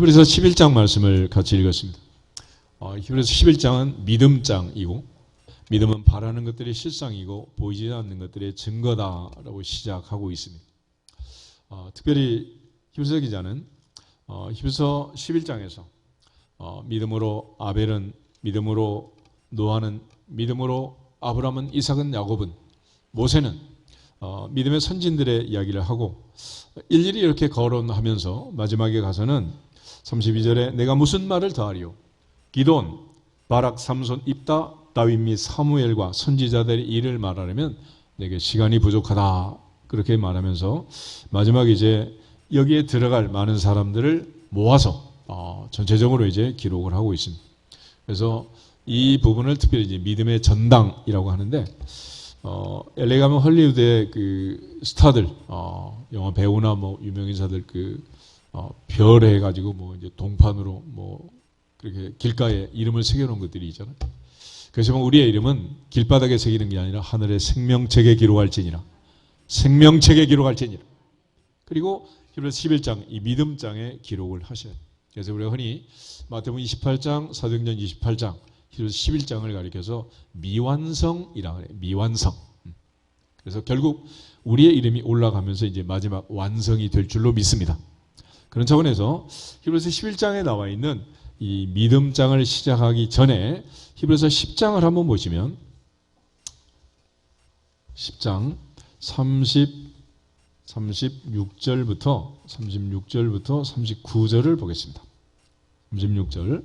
히브리서 11장 말씀을 같이 읽었습니다. 히브리서 11장은 믿음장이고, 믿음은 바라는 것들의 실상이고 보이지 않는 것들의 증거다라고 시작하고 있습니다. 특별히 히브리서 기자는 히브리서 11장에서 믿음으로 아벨은, 믿음으로 노아는, 믿음으로 아브라함은, 이삭은, 야곱은, 모세는 믿음의 선진들의 이야기를 하고 일일이 이렇게 거론하면서 마지막에 가서는 32절에 내가 무슨 말을 더하리요? 기돈, 바락, 삼손, 입다, 다윗 및 사무엘과 선지자들의 일을 말하려면 내게 시간이 부족하다. 그렇게 말하면서 마지막에 이제 여기에 들어갈 많은 사람들을 모아서 전체적으로 이제 기록을 하고 있습니다. 그래서 이 부분을 특별히 이제 믿음의 전당이라고 하는데, LA 가면 헐리우드의 그 스타들, 영화 배우나 뭐 유명인사들 별 해가지고 뭐 이제 동판으로 뭐 그렇게 길가에 이름을 새겨놓은 것들이 있잖아요. 그래서 우리의 이름은 길바닥에 새기는 게 아니라 하늘의 생명책에 기록할지니라. 생명책에 기록할지니라. 그리고 히브리서 11장, 이 믿음장에 기록을 하셔야 돼요. 그래서 우리가 흔히 마태복음 28장, 사도행전 28장, 히브리서 11장을 가리켜서 미완성이라고 해요. 미완성. 그래서 결국 우리의 이름이 올라가면서 이제 마지막 완성이 될 줄로 믿습니다. 그런 차원에서 히브리서 11장에 나와 있는 이 믿음장을 시작하기 전에 히브리서 10장을 한번 보시면 10장 36절부터 39절을 보겠습니다. 36절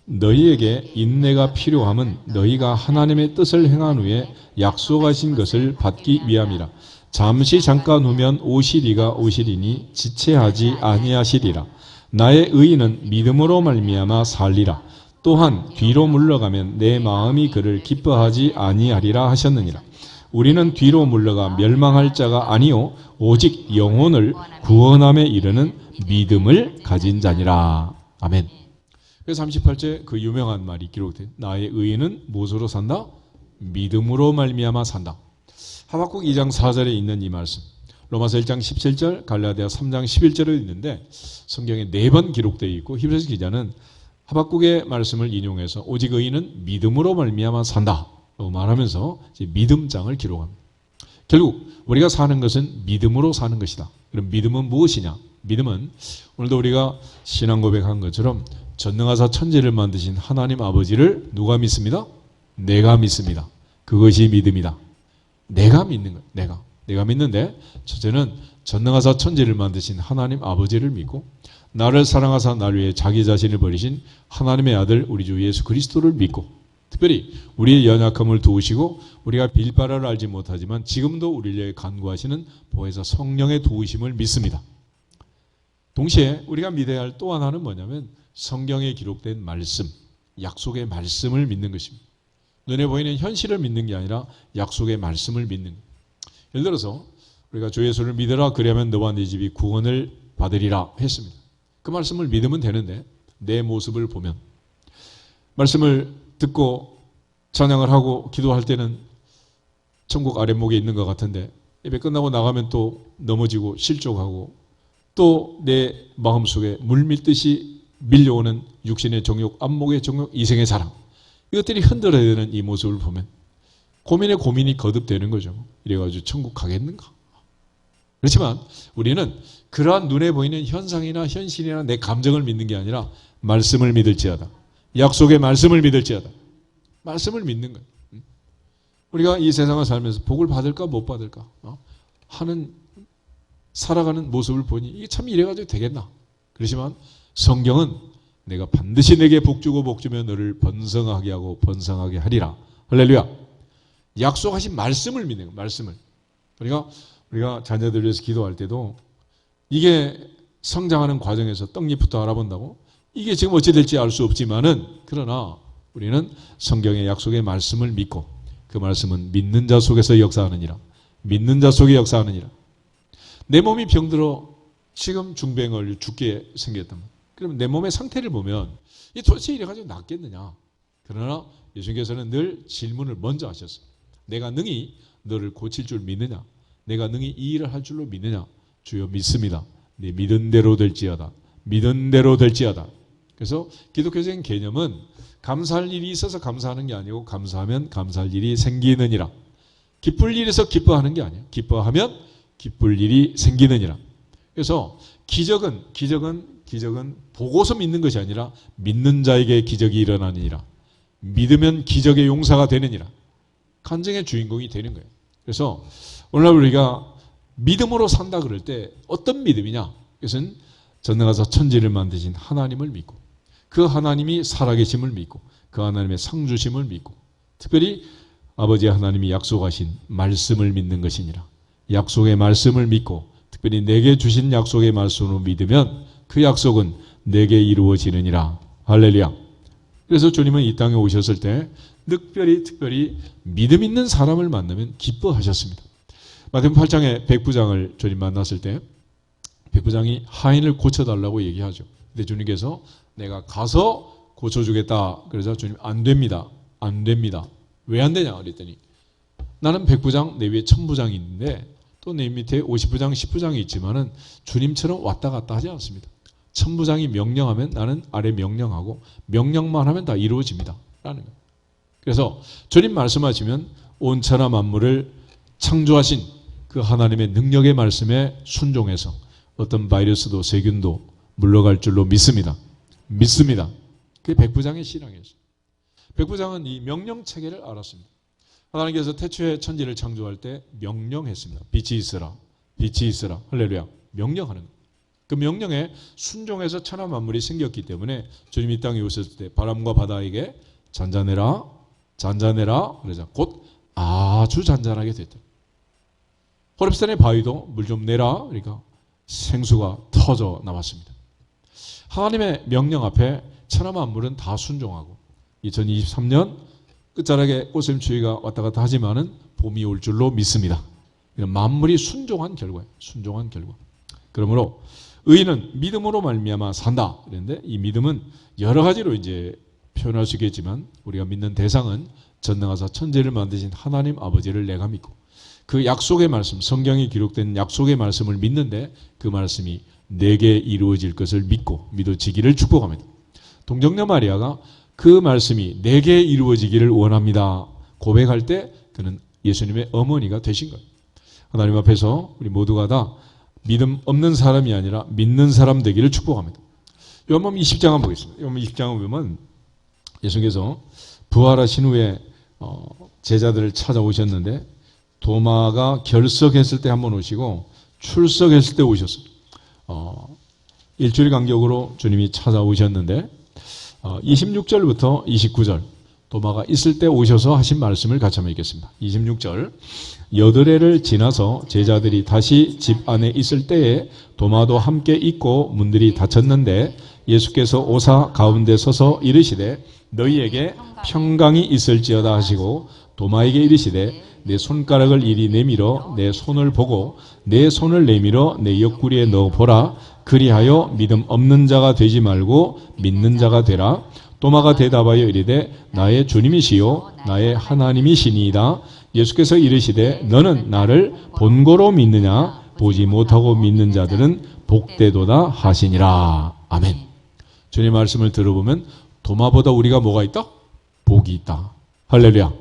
너희에게 인내가 필요함은 너희가 하나님의 뜻을 행한 후에 약속하신 것을 받기 위함이라. 잠시 잠깐 후면 오시리니 지체하지 아니하시리라. 나의 의인은 믿음으로 말미암아 살리라. 또한 뒤로 물러가면 내 마음이 그를 기뻐하지 아니하리라 하셨느니라. 우리는 뒤로 물러가 멸망할 자가 아니요 오직 영혼을 구원함에 이르는 믿음을 가진 자니라. 아멘. 그래서 38절 그 유명한 말이 기록돼요. 나의 의인은 무엇으로 산다? 믿음으로 말미암아 산다. 하박국 2장 4절에 있는 이 말씀, 로마서 1장 17절, 갈라디아 3장 11절에 있는데 성경에 4번 기록되어 있고 히브리서 기자는 하박국의 말씀을 인용해서 오직 의인은 믿음으로 말미암아 산다 라고 말하면서 이제 믿음장을 기록합니다. 결국 우리가 사는 것은 믿음으로 사는 것이다. 그럼 믿음은 무엇이냐? 믿음은 오늘도 우리가 신앙 고백한 것처럼 전능하사 천지를 만드신 하나님 아버지를 누가 믿습니다? 내가 믿습니다. 그것이 믿음이다. 내가 믿는 것. 내가 믿는데 첫째는 전능하사 천지를 만드신 하나님 아버지를 믿고 나를 사랑하사 나를 위해 자기 자신을 버리신 하나님의 아들 우리 주 예수 그리스도를 믿고 특별히 우리의 연약함을 도우시고 우리가 빌바라를 알지 못하지만 지금도 우리를 위해 간구하시는 보혜사 성령의 도우심을 믿습니다. 동시에 우리가 믿어야 할 또 하나는 뭐냐면 성경에 기록된 말씀, 약속의 말씀을 믿는 것입니다. 눈에 보이는 현실을 믿는 게 아니라 약속의 말씀을 믿는 거예요. 예를 들어서 우리가 주 예수를 믿으라 그리하면 너와 네 집이 구원을 받으리라 했습니다. 그 말씀을 믿으면 되는데 내 모습을 보면 말씀을 듣고 찬양을 하고 기도할 때는 천국 아랫목에 있는 것 같은데 예배 끝나고 나가면 또 넘어지고 실족하고 또 내 마음속에 물밀듯이 밀려오는 육신의 정욕, 안목의 정욕, 이생의 사랑 이것들이 흔들어야 되는 이 모습을 보면 고민이 거듭되는 거죠. 이래가지고 천국 가겠는가? 그렇지만 우리는 그러한 눈에 보이는 현상이나 현실이나 내 감정을 믿는 게 아니라 말씀을 믿을지어다. 약속의 말씀을 믿을지어다. 말씀을 믿는 거예요. 우리가 이 세상을 살면서 복을 받을까 못 받을까 하는 살아가는 모습을 보니 이게 참 이래가지고 되겠나? 그렇지만 성경은 내가 반드시 내게 복주고 복주며 너를 번성하게 하고 번성하게 하리라. 할렐루야. 약속하신 말씀을 믿는 거예요. 말씀을. 우리가 자녀들 위해서 기도할 때도 이게 성장하는 과정에서 떡잎부터 알아본다고 이게 지금 어찌 될지 알 수 없지만은 그러나 우리는 성경의 약속의 말씀을 믿고 그 말씀은 믿는 자 속에서 역사하느니라. 믿는 자 속에 역사하느니라. 내 몸이 병들어 지금 중병을 죽게 생겼단 말이야. 그럼 내 몸의 상태를 보면 이 도대체 이래가지고 낫겠느냐? 그러나 예수님께서는 늘 질문을 먼저 하셨어요. 내가 능히 너를 고칠 줄 믿느냐? 내가 능히 이 일을 할 줄로 믿느냐? 주여 믿습니다. 네 믿은 대로 될지어다. 믿은 대로 될지어다. 그래서 기독교적인 개념은 감사할 일이 있어서 감사하는 게 아니고 감사하면 감사할 일이 생기느니라. 기쁠 일에서 기뻐하는 게 아니에요. 기뻐하면 기쁠 일이 생기느니라. 그래서 기적은 보고서 믿는 것이 아니라 믿는 자에게 기적이 일어나느니라. 믿으면 기적의 용사가 되느니라. 간증의 주인공이 되는 거예요. 그래서 오늘날 우리가 믿음으로 산다 그럴 때 어떤 믿음이냐? 그것은 전능하사 천지를 만드신 하나님을 믿고 그 하나님이 살아계심을 믿고 그 하나님의 상주심을 믿고 특별히 아버지 하나님이 약속하신 말씀을 믿는 것이니라. 약속의 말씀을 믿고 특별히 내게 주신 약속의 말씀으로 믿으면 그 약속은 내게 이루어지느니라. 할렐루야. 그래서 주님은 이 땅에 오셨을 때 특별히 믿음 있는 사람을 만나면 기뻐하셨습니다. 마태복음 8장에 백부장을 주님 만났을 때 백부장이 하인을 고쳐달라고 얘기하죠. 근데 주님께서 내가 가서 고쳐주겠다. 그래서 주님 안 됩니다. 왜 안 되냐 그랬더니 나는 백부장 내 위에 천부장이 있는데 또 내 밑에 50부장 10부장이 있지만은 주님처럼 왔다 갔다 하지 않습니다. 천부장이 명령하면 나는 아래 명령하고 명령만 하면 다 이루어집니다. 라는 거예요. 그래서 주님 말씀하시면 온 천하 만물을 창조하신 그 하나님의 능력의 말씀에 순종해서 어떤 바이러스도 세균도 물러갈 줄로 믿습니다. 그게 백부장의 신앙이었어요. 백부장은 이 명령 체계를 알았습니다. 하나님께서 태초에 천지를 창조할 때 명령했습니다. 빛이 있으라. 할렐루야. 명령하는 거예요. 그 명령에 순종해서 천하 만물이 생겼기 때문에 주님이 이 땅에 오셨을 때 바람과 바다에게 잔잔해라. 그러자 곧 아주 잔잔하게 됐다. 호렙산의 바위도 물 좀 내라. 그러니까 생수가 터져 나왔습니다. 하나님의 명령 앞에 천하 만물은 다 순종하고 2023년 끝자락에 꽃샘추위가 왔다 갔다 하지만은 봄이 올 줄로 믿습니다. 만물이 순종한 결과예요. 그러므로 의인은 믿음으로 말미암아 산다. 그런데 이 믿음은 여러 가지로 이제 표현할 수 있겠지만 우리가 믿는 대상은 전능하사 천지를 만드신 하나님 아버지를 내가 믿고 그 약속의 말씀, 성경에 기록된 약속의 말씀을 믿는데 그 말씀이 내게 이루어질 것을 믿고 믿어지기를 축복합니다. 동정녀 마리아가 그 말씀이 내게 이루어지기를 원합니다. 고백할 때 그는 예수님의 어머니가 되신 거예요. 하나님 앞에서 우리 모두가 다 믿음 없는 사람이 아니라 믿는 사람 되기를 축복합니다. 요한복음 20장 한번 보겠습니다. 요한복음 20장을 보면 예수님께서 부활하신 후에 제자들을 찾아오셨는데 도마가 결석했을 때 한번 오시고 출석했을 때 오셨어요. 일주일 간격으로 주님이 찾아오셨는데 26절부터 29절 도마가 있을 때 오셔서 하신 말씀을 같이 한번 읽겠습니다. 26절 여드레를 지나서 제자들이 다시 집 안에 있을 때에 도마도 함께 있고 문들이 닫혔는데 예수께서 오사 가운데 서서 이르시되 너희에게 평강이 있을지어다 하시고 도마에게 이르시되 내 손가락을 이리 내밀어 내 손을 보고 내 손을 내밀어 내 옆구리에 넣어보라. 그리하여 믿음 없는 자가 되지 말고 믿는 자가 되라. 도마가 대답하여 이르되 나의 주님이시요 나의 하나님이시니이다. 예수께서 이르시되 너는 나를 본고로 믿느냐 보지 못하고 믿는 자들은 복되도다 하시니라. 아멘. 주님 말씀을 들어보면 도마보다 우리가 뭐가 있다? 복이 있다. 할렐루야.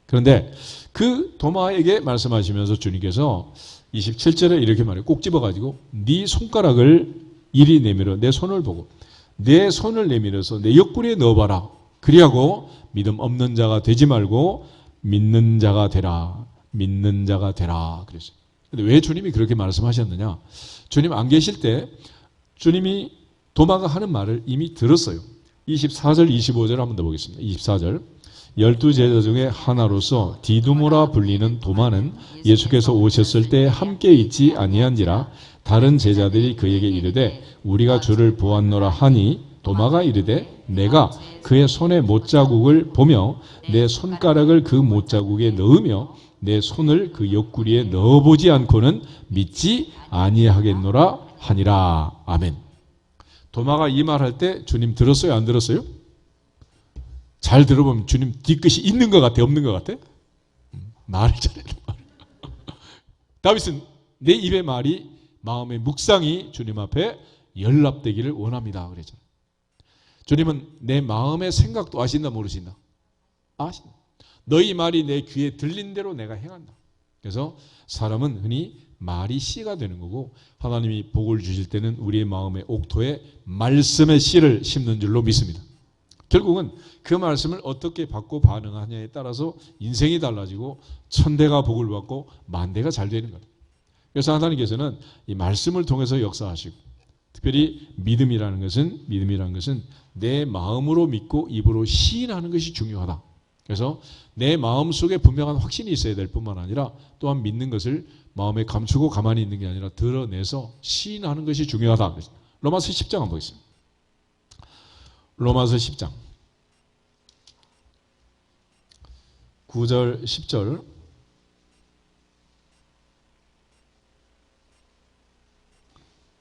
그런데 그 도마에게 말씀하시면서 주님께서 27절에 이렇게 말해요. 꼭 집어가지고 네 손가락을 이리 내밀어 내 손을 보고 내 손을 내밀어서 내 옆구리에 넣어봐라. 그리하고 믿음 없는 자가 되지 말고 믿는 자가 되라. 그랬어요. 근데 왜 주님이 그렇게 말씀하셨느냐? 주님 안 계실 때 주님이 도마가 하는 말을 이미 들었어요. 24절 25절 한번 더 보겠습니다. 24절 12제자 중에 하나로서 디두모라 불리는 도마는 예수께서 오셨을 때 함께 있지 아니한지라. 다른 제자들이 그에게 이르되 우리가 주를 보았노라 하니 도마가 이르되 내가 그의 손에 못자국을 보며 내 손가락을 그 못자국에 넣으며 내 손을 그 옆구리에 넣어보지 않고는 믿지 아니하겠노라 하니라. 아멘. 도마가 이 말할 때 주님 들었어요? 안 들었어요? 잘 들어보면 주님 뒤끝이 있는 것 같아? 없는 것 같아? 말을 잘해. 다윗은 내 입의 말이 마음의 묵상이 주님 앞에 연락되기를 원합니다. 그랬잖아요. 주님은 내 마음의 생각도 아신다 모르신다? 아신다. 너희 말이 내 귀에 들린 대로 내가 행한다. 그래서 사람은 흔히 말이 씨가 되는 거고 하나님이 복을 주실 때는 우리의 마음의 옥토에 말씀의 씨를 심는 줄로 믿습니다. 결국은 그 말씀을 어떻게 받고 반응하냐에 따라서 인생이 달라지고 천대가 복을 받고 만대가 잘 되는 거예요. 그래서 하나님께서는 이 말씀을 통해서 역사하시고 특별히 믿음이라는 것은 내 마음으로 믿고 입으로 시인하는 것이 중요하다. 그래서 내 마음속에 분명한 확신이 있어야 될 뿐만 아니라 또한 믿는 것을 마음에 감추고 가만히 있는 게 아니라 드러내서 시인하는 것이 중요하다. 로마서 10장 한번 보겠습니다. 로마서 10장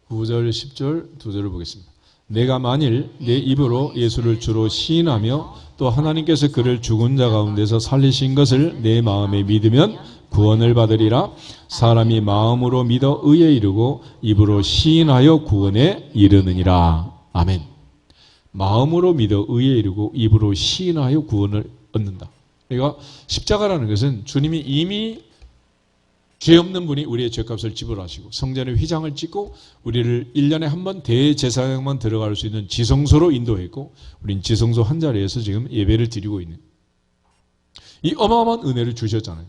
9절 10절 두 절을 보겠습니다. 내가 만일 내 입으로 예수를 주로 시인하며 또 하나님께서 그를 죽은 자 가운데서 살리신 것을 내 마음에 믿으면 구원을 받으리라. 사람이 마음으로 믿어 의에 이르고 입으로 시인하여 구원에 이르느니라. 아멘. 마음으로 믿어 의에 이르고 입으로 시인하여 구원을 얻는다. 그러니까 십자가라는 것은 주님이 이미 죄 없는 분이 우리의 죄값을 지불하시고 성전에 휘장을 찍고 우리를 1년에 한 번 대제사장만 들어갈 수 있는 지성소로 인도했고 우린 지성소 한 자리에서 지금 예배를 드리고 있는 이 어마어마한 은혜를 주셨잖아요.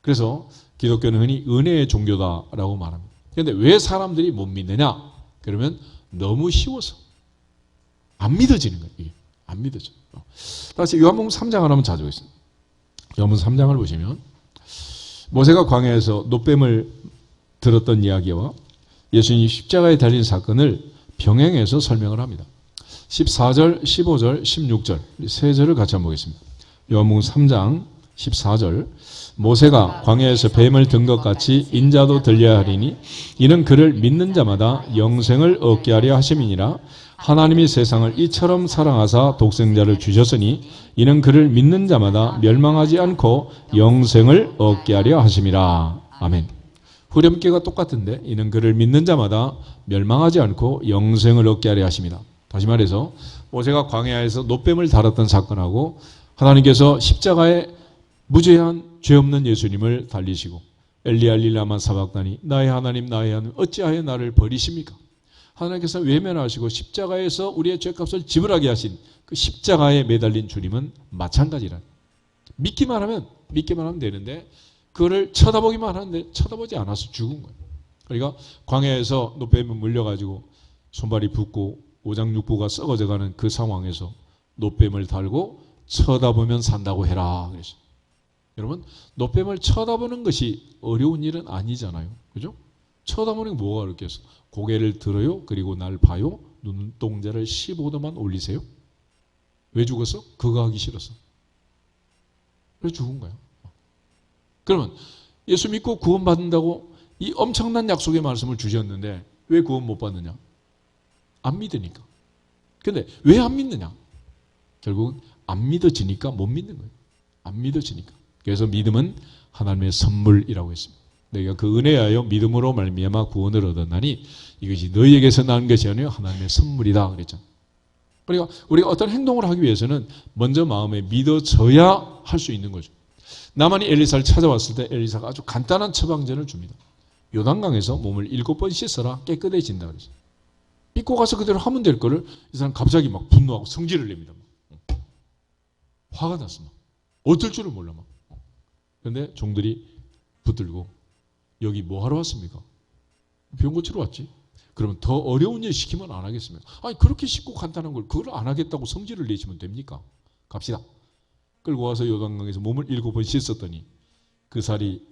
그래서 기독교는 흔히 은혜의 종교다라고 말합니다. 그런데 왜 사람들이 못 믿느냐? 그러면 너무 쉬워서 안 믿어지는 거예요. 이게 안 믿어져. 다시 요한복음 3장 하나만 찾아보겠습니다. 요한복음 3장을 보시면 모세가 광야에서 노뱀을 들었던 이야기와 예수님이 십자가에 달린 사건을 병행해서 설명을 합니다. 14절, 15절, 16절 세 절을 같이 한번 보겠습니다. 요한복음 3장 14절 모세가 광야에서 뱀을 든 것 같이 인자도 들려야 하리니 이는 그를 믿는 자마다 영생을 얻게 하려 하심이니라. 하나님이 세상을 이처럼 사랑하사 독생자를 주셨으니 이는 그를 믿는 자마다 멸망하지 않고 영생을 얻게 하려 하심이라. 아멘. 후렴기가 똑같은데 이는 그를 믿는 자마다 멸망하지 않고 영생을 얻게 하려 하심이다. 다시 말해서 모세가 광야에서 노뱀을 다뤘던 사건하고 하나님께서 십자가에 무죄한 죄 없는 예수님을 달리시고 엘리야 라마 사박다니 나의 하나님 어찌하여 나를 버리십니까? 하나님께서 외면하시고 십자가에서 우리의 죄값을 지불하게 하신 그 십자가에 매달린 주님은 마찬가지라. 믿기만 하면 되는데 그거를 쳐다보기만 하는데 쳐다보지 않아서 죽은 거예요. 그러니까 광야에서 노뱀에 물려가지고 손발이 붓고 오장육부가 썩어져가는 그 상황에서 노뱀을 달고 쳐다보면 산다고 해라 그랬어요. 여러분 노뱀을 쳐다보는 것이 어려운 일은 아니잖아요. 그죠? 쳐다보는 게 뭐가 어렵겠어? 고개를 들어요. 그리고 날 봐요. 눈동자를 15도만 올리세요. 왜 죽었어? 그거 하기 싫었어. 왜 죽은 거야? 그러면 예수 믿고 구원받는다고 이 엄청난 약속의 말씀을 주셨는데 왜 구원 못 받느냐? 안 믿으니까. 근데 왜 안 믿느냐? 결국 안 믿어지니까 못 믿는 거예요. 안 믿어지니까. 그래서 믿음은 하나님의 선물이라고 했습니다. 너희가 그 은혜하여 믿음으로 말미암아 구원을 얻었나니 이것이 너희에게서 난 것이 아니요 하나님의 선물이다 그랬잖아요. 그러니까 우리가 어떤 행동을 하기 위해서는 먼저 마음에 믿어져야 할 수 있는 거죠. 나만이 엘리사를 찾아왔을 때 엘리사가 아주 간단한 처방전을 줍니다. 요단강에서 몸을 7번 씻어라 깨끗해진다 그랬어요. 믿고 가서 그대로 하면 될 거를 이 사람 갑자기 막 분노하고 성질을 냅니다. 화가 났어. 어쩔 줄을 몰라. 그런데 종들이 붙들고 여기 뭐 하러 왔습니까? 병 고치러 왔지. 그러면 더 어려운 일 시키면 안 하겠습니까? 아니 그렇게 쉽고 간단한 걸 그걸 안 하겠다고 성질을 내시면 됩니까? 갑시다. 끌고 와서 요단강에서 몸을 7번 씻었더니 그 살이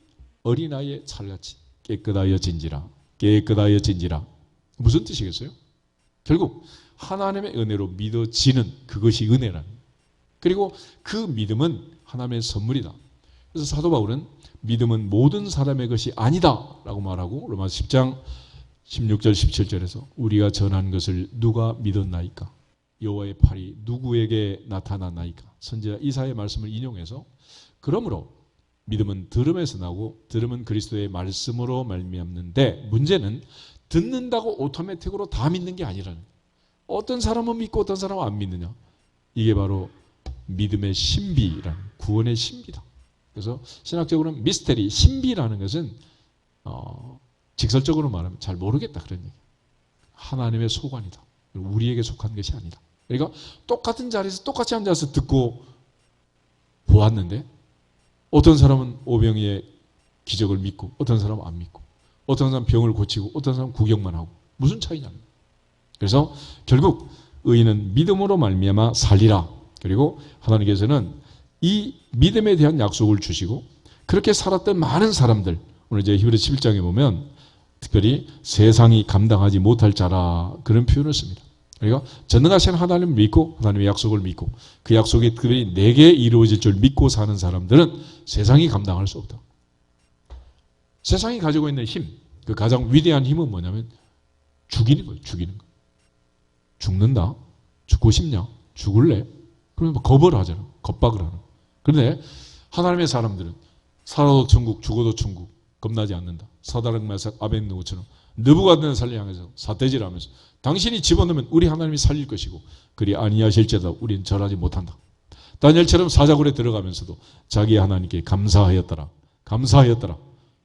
어린아이의 살같이 깨끗하여진지라. 무슨 뜻이겠어요? 결국 하나님의 은혜로 믿어지는 그것이 은혜라는 거예요. 그리고 그 믿음은 하나님의 선물이다. 그래서 사도 바울은 믿음은 모든 사람의 것이 아니다 라고 말하고 로마서 10장 16절 17절에서 우리가 전한 것을 누가 믿었나이까? 여호와의 팔이 누구에게 나타났나이까? 선지자 이사야의 말씀을 인용해서 그러므로 믿음은 들음에서 나고 들음은 그리스도의 말씀으로 말미암는데 문제는 듣는다고 오토매틱으로 다 믿는 게 아니라는 거예요. 어떤 사람은 믿고 어떤 사람은 안 믿느냐. 이게 바로 믿음의 신비라는, 구원의 신비다. 그래서 신학적으로는 미스테리, 신비라는 것은 직설적으로 말하면 잘 모르겠다 그런 얘기예요. 하나님의 소관이다. 우리에게 속한 것이 아니다. 그러니까 똑같은 자리에서 똑같이 앉아서 듣고 보았는데 어떤 사람은 오병이의 기적을 믿고 어떤 사람은 안 믿고, 어떤 사람은 병을 고치고 어떤 사람은 구경만 하고, 무슨 차이냐는 거예요. 그래서 결국 의인은 믿음으로 말미암아 살리라. 그리고 하나님께서는 이 믿음에 대한 약속을 주시고 그렇게 살았던 많은 사람들, 오늘 이제 히브리서 11장에 보면 특별히 세상이 감당하지 못할 자라 그런 표현을 씁니다. 그러니까 전능하신 하나님을 믿고 하나님의 약속을 믿고 그 약속이 특별히 내게 이루어질 줄 믿고 사는 사람들은 세상이 감당할 수 없다. 세상이 가지고 있는 힘, 그 가장 위대한 힘은 뭐냐면 죽이는 거예요. 죽이는 거. 죽는다? 죽고 싶냐? 죽을래? 그러면 겁을 하잖아. 겁박을 하는. 그런데 하나님의 사람들은 살아도 천국, 죽어도 천국, 겁나지 않는다. 사다락메삭 아벤누고처럼 느부갓네살을 향해서 삿대질하면서 당신이 집어넣으면 우리 하나님이 살릴 것이고 그리 아니하실지라도 우리는 절하지 못한다. 다니엘처럼 사자굴에 들어가면서도 자기 하나님께 감사하였더라. 감사하였더라.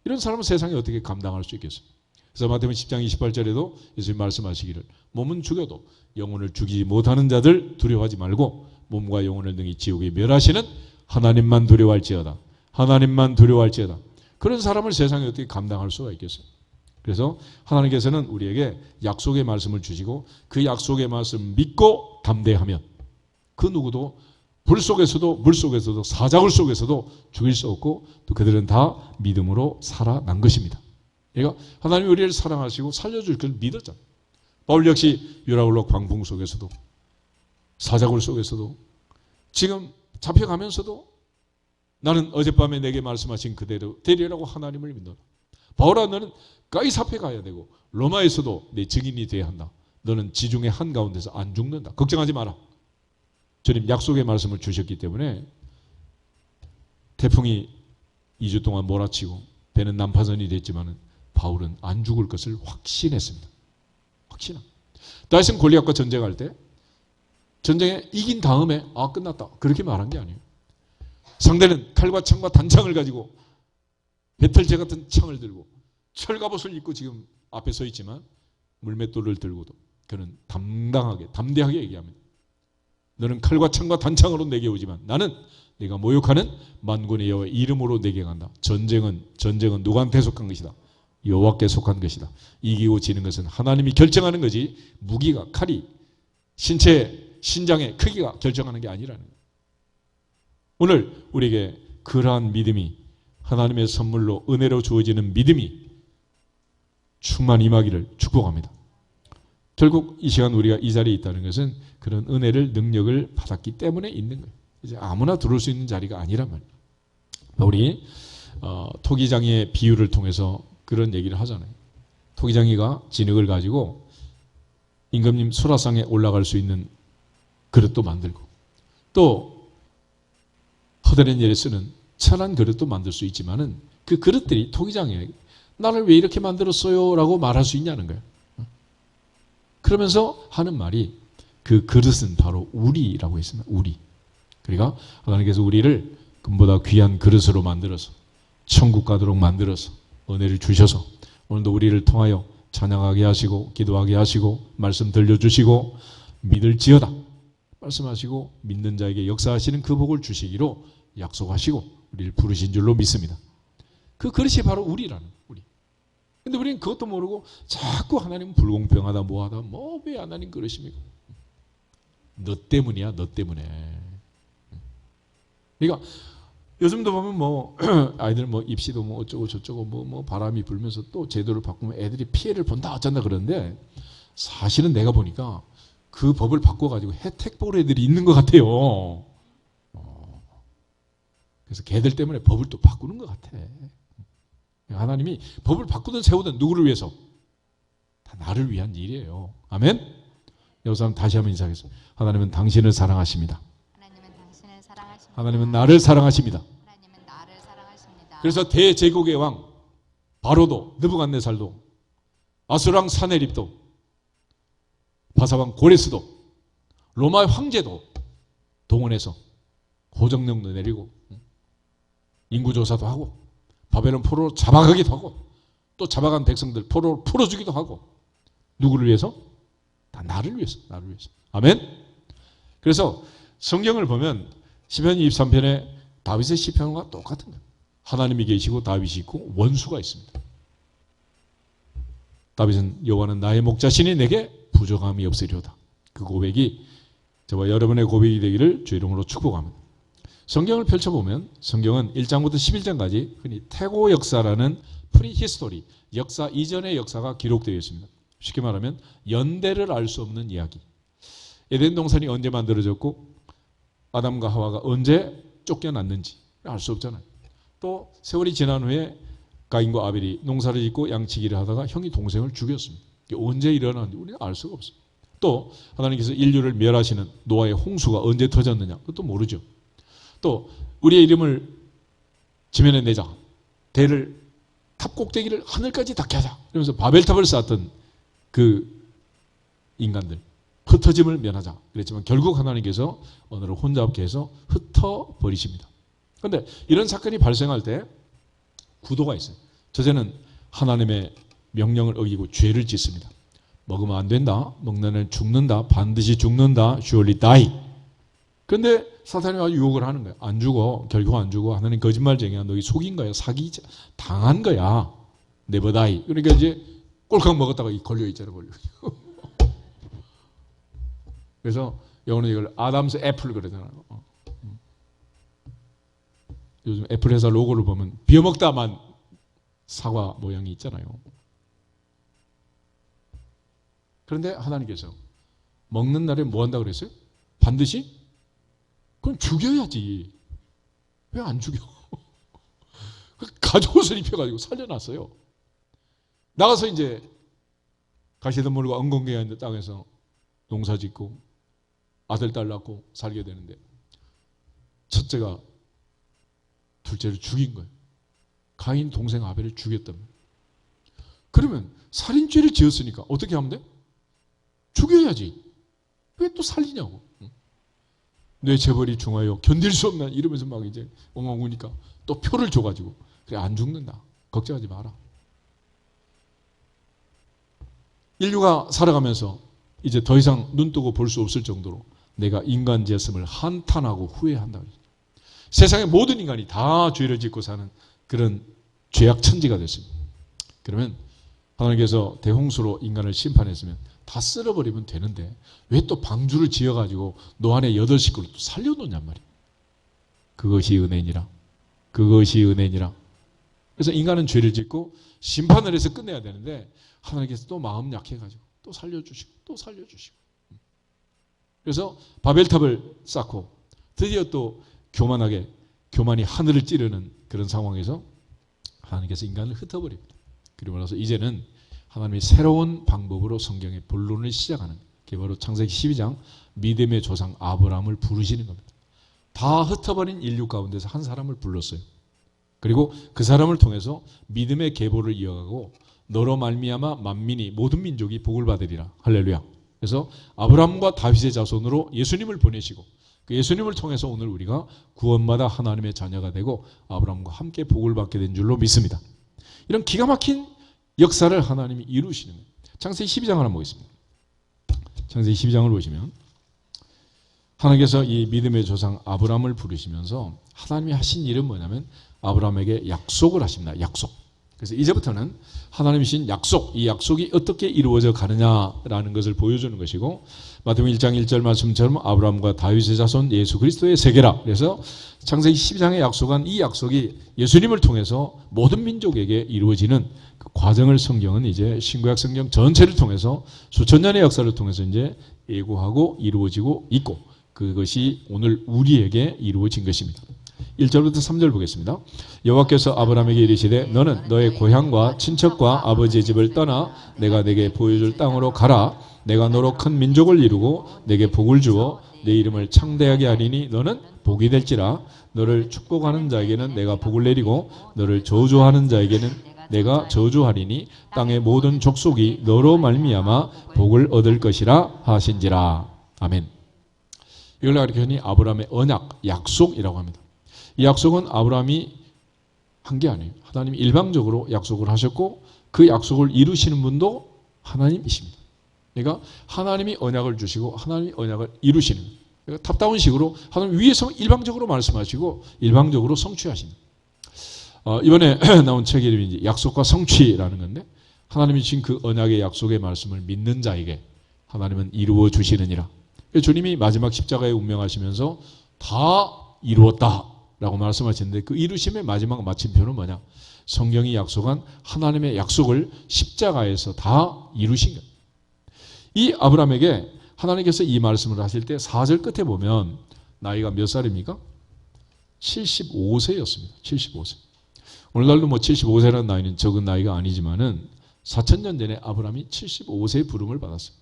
이런 사람은 세상에 어떻게 감당할 수 있겠어요? 그래서 마태복음 10장 28절에도 예수님 말씀하시기를 몸은 죽여도 영혼을 죽이지 못하는 자들 두려워하지 말고 몸과 영혼을 능히 지옥에 멸하시는 하나님만 두려워할지어다. 하나님만 두려워할지어다. 그런 사람을 세상에 어떻게 감당할 수가 있겠어요? 그래서 하나님께서는 우리에게 약속의 말씀을 주시고 그 약속의 말씀을 믿고 담대하면 그 누구도 불 속에서도 물 속에서도 사자굴 속에서도 죽일 수 없고 또 그들은 다 믿음으로 살아난 것입니다. 그러니까 하나님이 우리를 사랑하시고 살려줄 걸 믿었잖아요. 바울 역시 유라굴로 광풍 속에서도 사자굴 속에서도 지금 잡혀가면서도 나는 어젯밤에 내게 말씀하신 그대로 되리라고 하나님을 믿노라. 바울아, 너는 가이사페 가야 되고 로마에서도 내 증인이 돼야 한다. 너는 지중해 한가운데서 안 죽는다. 걱정하지 마라. 주님 약속의 말씀을 주셨기 때문에 태풍이 2주 동안 몰아치고 배는 난파선이 됐지만 바울은 안 죽을 것을 확신했습니다. 확신합니다. 다윗은 골리앗과 전쟁할 때 전쟁에 이긴 다음에 끝났다 그렇게 말한 게 아니에요. 상대는 칼과 창과 단창을 가지고 배틀제 같은 창을 들고 철갑옷을 입고 지금 앞에 서 있지만 물맷돌을 들고도 그는 담대하게 얘기합니다. 너는 칼과 창과 단창으로 내게 오지만 나는 네가 모욕하는 만군의 여호와의 이름으로 내게 간다. 전쟁은 누구한테 속한 것이다? 여호와께 속한 것이다. 이기고 지는 것은 하나님이 결정하는 거지 무기가 칼이 신장의 크기가 결정하는 게 아니라는 거예요. 오늘 우리에게 그러한 믿음이 하나님의 선물로 은혜로 주어지는 믿음이 충만 임하기를 축복합니다. 결국 이 시간 우리가 이 자리에 있다는 것은 그런 은혜를 능력을 받았기 때문에 있는 거예요. 이제 아무나 들어올 수 있는 자리가 아니란 말이에요. 우리 토기장이의 비유를 통해서 그런 얘기를 하잖아요. 토기장이가 진흙을 가지고 임금님 수라상에 올라갈 수 있는 그릇도 만들고 또 허다른 일에 쓰는 천한 그릇도 만들 수 있지만은 그 그릇들이 토기장이에게 나를 왜 이렇게 만들었어요? 라고 말할 수 있냐는 거예요. 그러면서 하는 말이 그 그릇은 바로 우리라고 했습니다. 우리. 그러니까 하나님께서 우리를 금보다 귀한 그릇으로 만들어서 천국 가도록 만들어서 은혜를 주셔서 오늘도 우리를 통하여 찬양하게 하시고 기도하게 하시고 말씀 들려주시고 믿을지어다 말씀하시고 믿는 자에게 역사하시는 그 복을 주시기로 약속하시고 우리를 부르신 줄로 믿습니다. 그 그릇이 바로 우리라는 우리. 근데 우리는 그것도 모르고 자꾸 하나님은 불공평하다 뭐하다 뭐 왜 하나님 그러십니까? 너 때문이야 너 때문에. 그러니까 요즘도 보면 뭐 아이들 뭐 입시도 뭐 어쩌고 저쩌고 뭐 바람이 불면서 또 제도를 바꾸면 애들이 피해를 본다 어쩐다 그러는데 사실은 내가 보니까 그 법을 바꿔가지고 혜택 볼 애들이 있는 것 같아요. 그래서 걔들 때문에 법을 또 바꾸는 것 같아. 하나님이 법을 바꾸든 세우든 누구를 위해서? 다 나를 위한 일이에요. 아멘? 여기서 다시 한번 인사하겠습니다. 하나님은 당신을 사랑하십니다. 하나님은 당신을 사랑하십니다. 하나님은 나를 사랑하십니다. 하나님은 나를 사랑하십니다. 그래서 대제국의 왕 바로도 느부갓네살도 아수랑 사네립도, 바사왕 고레스도, 로마의 황제도 동원해서 고정령도 내리고 인구조사도 하고 바벨론 포로로 잡아가기도 하고 또 잡아간 백성들 포로로 풀어주기도 하고 누구를 위해서? 다 나를 위해서. 나를 위해서. 아멘? 그래서 성경을 보면 시편 23편에 다윗의 시편과 똑같은 거예요. 하나님이 계시고 다윗이 있고 원수가 있습니다. 다윗은 여호와는 나의 목자시니 내게 부족함이 없으리로다. 그 고백이 저와 여러분의 고백이 되기를 주의 이름으로 축복합니다. 성경을 펼쳐보면 성경은 1장부터 11장까지 흔히 태고 역사라는 프리히스토리, 역사 이전의 역사가 기록되어 있습니다. 쉽게 말하면 연대를 알 수 없는 이야기. 에덴 동산이 언제 만들어졌고 아담과 하와가 언제 쫓겨났는지 알 수 없잖아요. 또 세월이 지난 후에 가인과 아벨이 농사를 짓고 양치기를 하다가 형이 동생을 죽였습니다. 이게 언제 일어났는지 우리는 알 수가 없어요. 또 하나님께서 인류를 멸하시는 노아의 홍수가 언제 터졌느냐 그것도 모르죠. 또 우리의 이름을 지면에 내자, 대를 탑 꼭대기를 하늘까지 닿게 하자 이러면서 바벨탑을 쌓았던 그 인간들 흩어짐을 면하자 그랬지만 결국 하나님께서 언어를 혼잡케 해서 흩어버리십니다. 그런데 이런 사건이 발생할 때 구도가 있어요. 첫째는 하나님의 명령을 어기고 죄를 짓습니다. 먹으면 안 된다, 먹는 애는 죽는다, 반드시 죽는다, surely die. 그런데 사탄이 아주 유혹을 하는 거예요. 안 죽어, 결국 안 죽어. 하나님 거짓말쟁이야, 너희 속인 거야, 사기 당한 거야, never die. 그러니까 이제 꼴깍 먹었다가 걸려 있잖아, 걸려. 그래서 영어는 이걸 아담스 애플 그러잖아요. 요즘 애플 회사 로고를 보면 비어먹다만 사과 모양이 있잖아요. 그런데 하나님께서 먹는 날에 뭐 한다고 그랬어요? 반드시? 그럼 죽여야지. 왜 안 죽여? 가죽옷을 입혀가지고 살려놨어요. 나가서 이제 가시덤불과 엉겅퀴가 있는 땅에서 농사 짓고 아들, 딸 낳고 살게 되는데 첫째가 둘째를 죽인 거예요. 가인 동생 아벨을 죽였다면. 그러면 살인죄를 지었으니까 어떻게 하면 돼? 죽여야지. 왜 또 살리냐고. 뇌 재벌이 중하여 견딜 수 없나 이러면서 막 이제 엉엉 우니까 또 표를 줘가지고 그래 안 죽는다. 걱정하지 마라. 인류가 살아가면서 이제 더 이상 눈 뜨고 볼 수 없을 정도로 내가 인간 됐음을 한탄하고 후회한다. 세상의 모든 인간이 다 죄를 짓고 사는 그런 죄악 천지가 됐습니다. 그러면 하나님께서 대홍수로 인간을 심판했으면 다 쓸어버리면 되는데 왜 또 방주를 지어가지고 노아의 8식구를 또 살려놓냔 말이에요. 그것이 은혜니라. 그것이 은혜니라. 그래서 인간은 죄를 짓고 심판을 해서 끝내야 되는데 하나님께서 또 마음 약해가지고 또 살려주시고 또 살려주시고. 그래서 바벨탑을 쌓고 드디어 또 교만이 하늘을 찌르는 그런 상황에서 하나님께서 인간을 흩어버립니다. 그리고 나서 이제는 하나님이 새로운 방법으로 성경의 본론을 시작하는 게 바로 창세기 12장 믿음의 조상 아브라함을 부르시는 겁니다. 다 흩어버린 인류 가운데서 한 사람을 불렀어요. 그리고 그 사람을 통해서 믿음의 계보를 이어가고 너로 말미암아 만민이 모든 민족이 복을 받으리라. 할렐루야. 그래서 아브라함과 다윗의 자손으로 예수님을 보내시고 그 예수님을 통해서 오늘 우리가 구원받아 하나님의 자녀가 되고 아브라함과 함께 복을 받게 된 줄로 믿습니다. 이런 기가 막힌 역사를 하나님이 이루시는 거예요. 창세기 12장을 한번 보겠습니다. 창세기 12장을 보시면 하나님께서 이 믿음의 조상 아브라함을 부르시면서 하나님이 하신 일은 뭐냐면 아브라함에게 약속을 하십니다. 약속. 그래서 이제부터는 하나님이 주신 약속, 이 약속이 어떻게 이루어져 가느냐라는 것을 보여주는 것이고 마태복음 1장 1절 말씀처럼 아브라함과 다윗의 자손 예수 그리스도의 세계라. 그래서 창세기 12장에 약속한 이 약속이 예수님을 통해서 모든 민족에게 이루어지는 그 과정을 성경은 이제 신구약 성경 전체를 통해서 수천 년의 역사를 통해서 이제 예고하고 이루어지고 있고 그것이 오늘 우리에게 이루어진 것입니다. 1절부터 3절 보겠습니다. 여호와께서 아브라함에게 이르시되 너는 너의 고향과 친척과 아버지의 집을 떠나 내가 내게 보여줄 땅으로 가라. 내가 너로 큰 민족을 이루고 내게 복을 주어 내 이름을 창대하게 하리니 너는 복이 될지라. 너를 축복하는 자에게는 내가 복을 내리고 너를 저주하는 자에게는 내가 저주하리니 땅의 모든 족속이 너로 말미암아 복을 얻을 것이라 하신지라. 아멘. 이걸 가리키니 아브라함의 언약, 약속이라고 합니다. 이 약속은 아브라함이 한 게 아니에요. 하나님이 일방적으로 약속을 하셨고 그 약속을 이루시는 분도 하나님이십니다. 그러니까 하나님이 언약을 주시고 하나님이 언약을 이루시는 거예요. 그러니까 탑다운 식으로 하나님 위에서 일방적으로 말씀하시고 일방적으로 성취하십니다. 이번에 나온 책 이름이 이제 약속과 성취라는 건데 하나님이 주신 그 언약의 약속의 말씀을 믿는 자에게 하나님은 이루어 주시느니라. 주님이 마지막 십자가에 운명하시면서 다 이루었다라고 말씀하셨는데 그 이루심의 마지막 마침표는 뭐냐? 성경이 약속한 하나님의 약속을 십자가에서 다 이루신 거예요. 이 아브라함에게 하나님께서 이 말씀을 하실 때 4절 끝에 보면 나이가 몇 살입니까? 75세였습니다. 75세. 오늘날도 뭐 75세라는 나이는 적은 나이가 아니지만은 4,000년 전에 아브라함이 75세의 부름을 받았어요.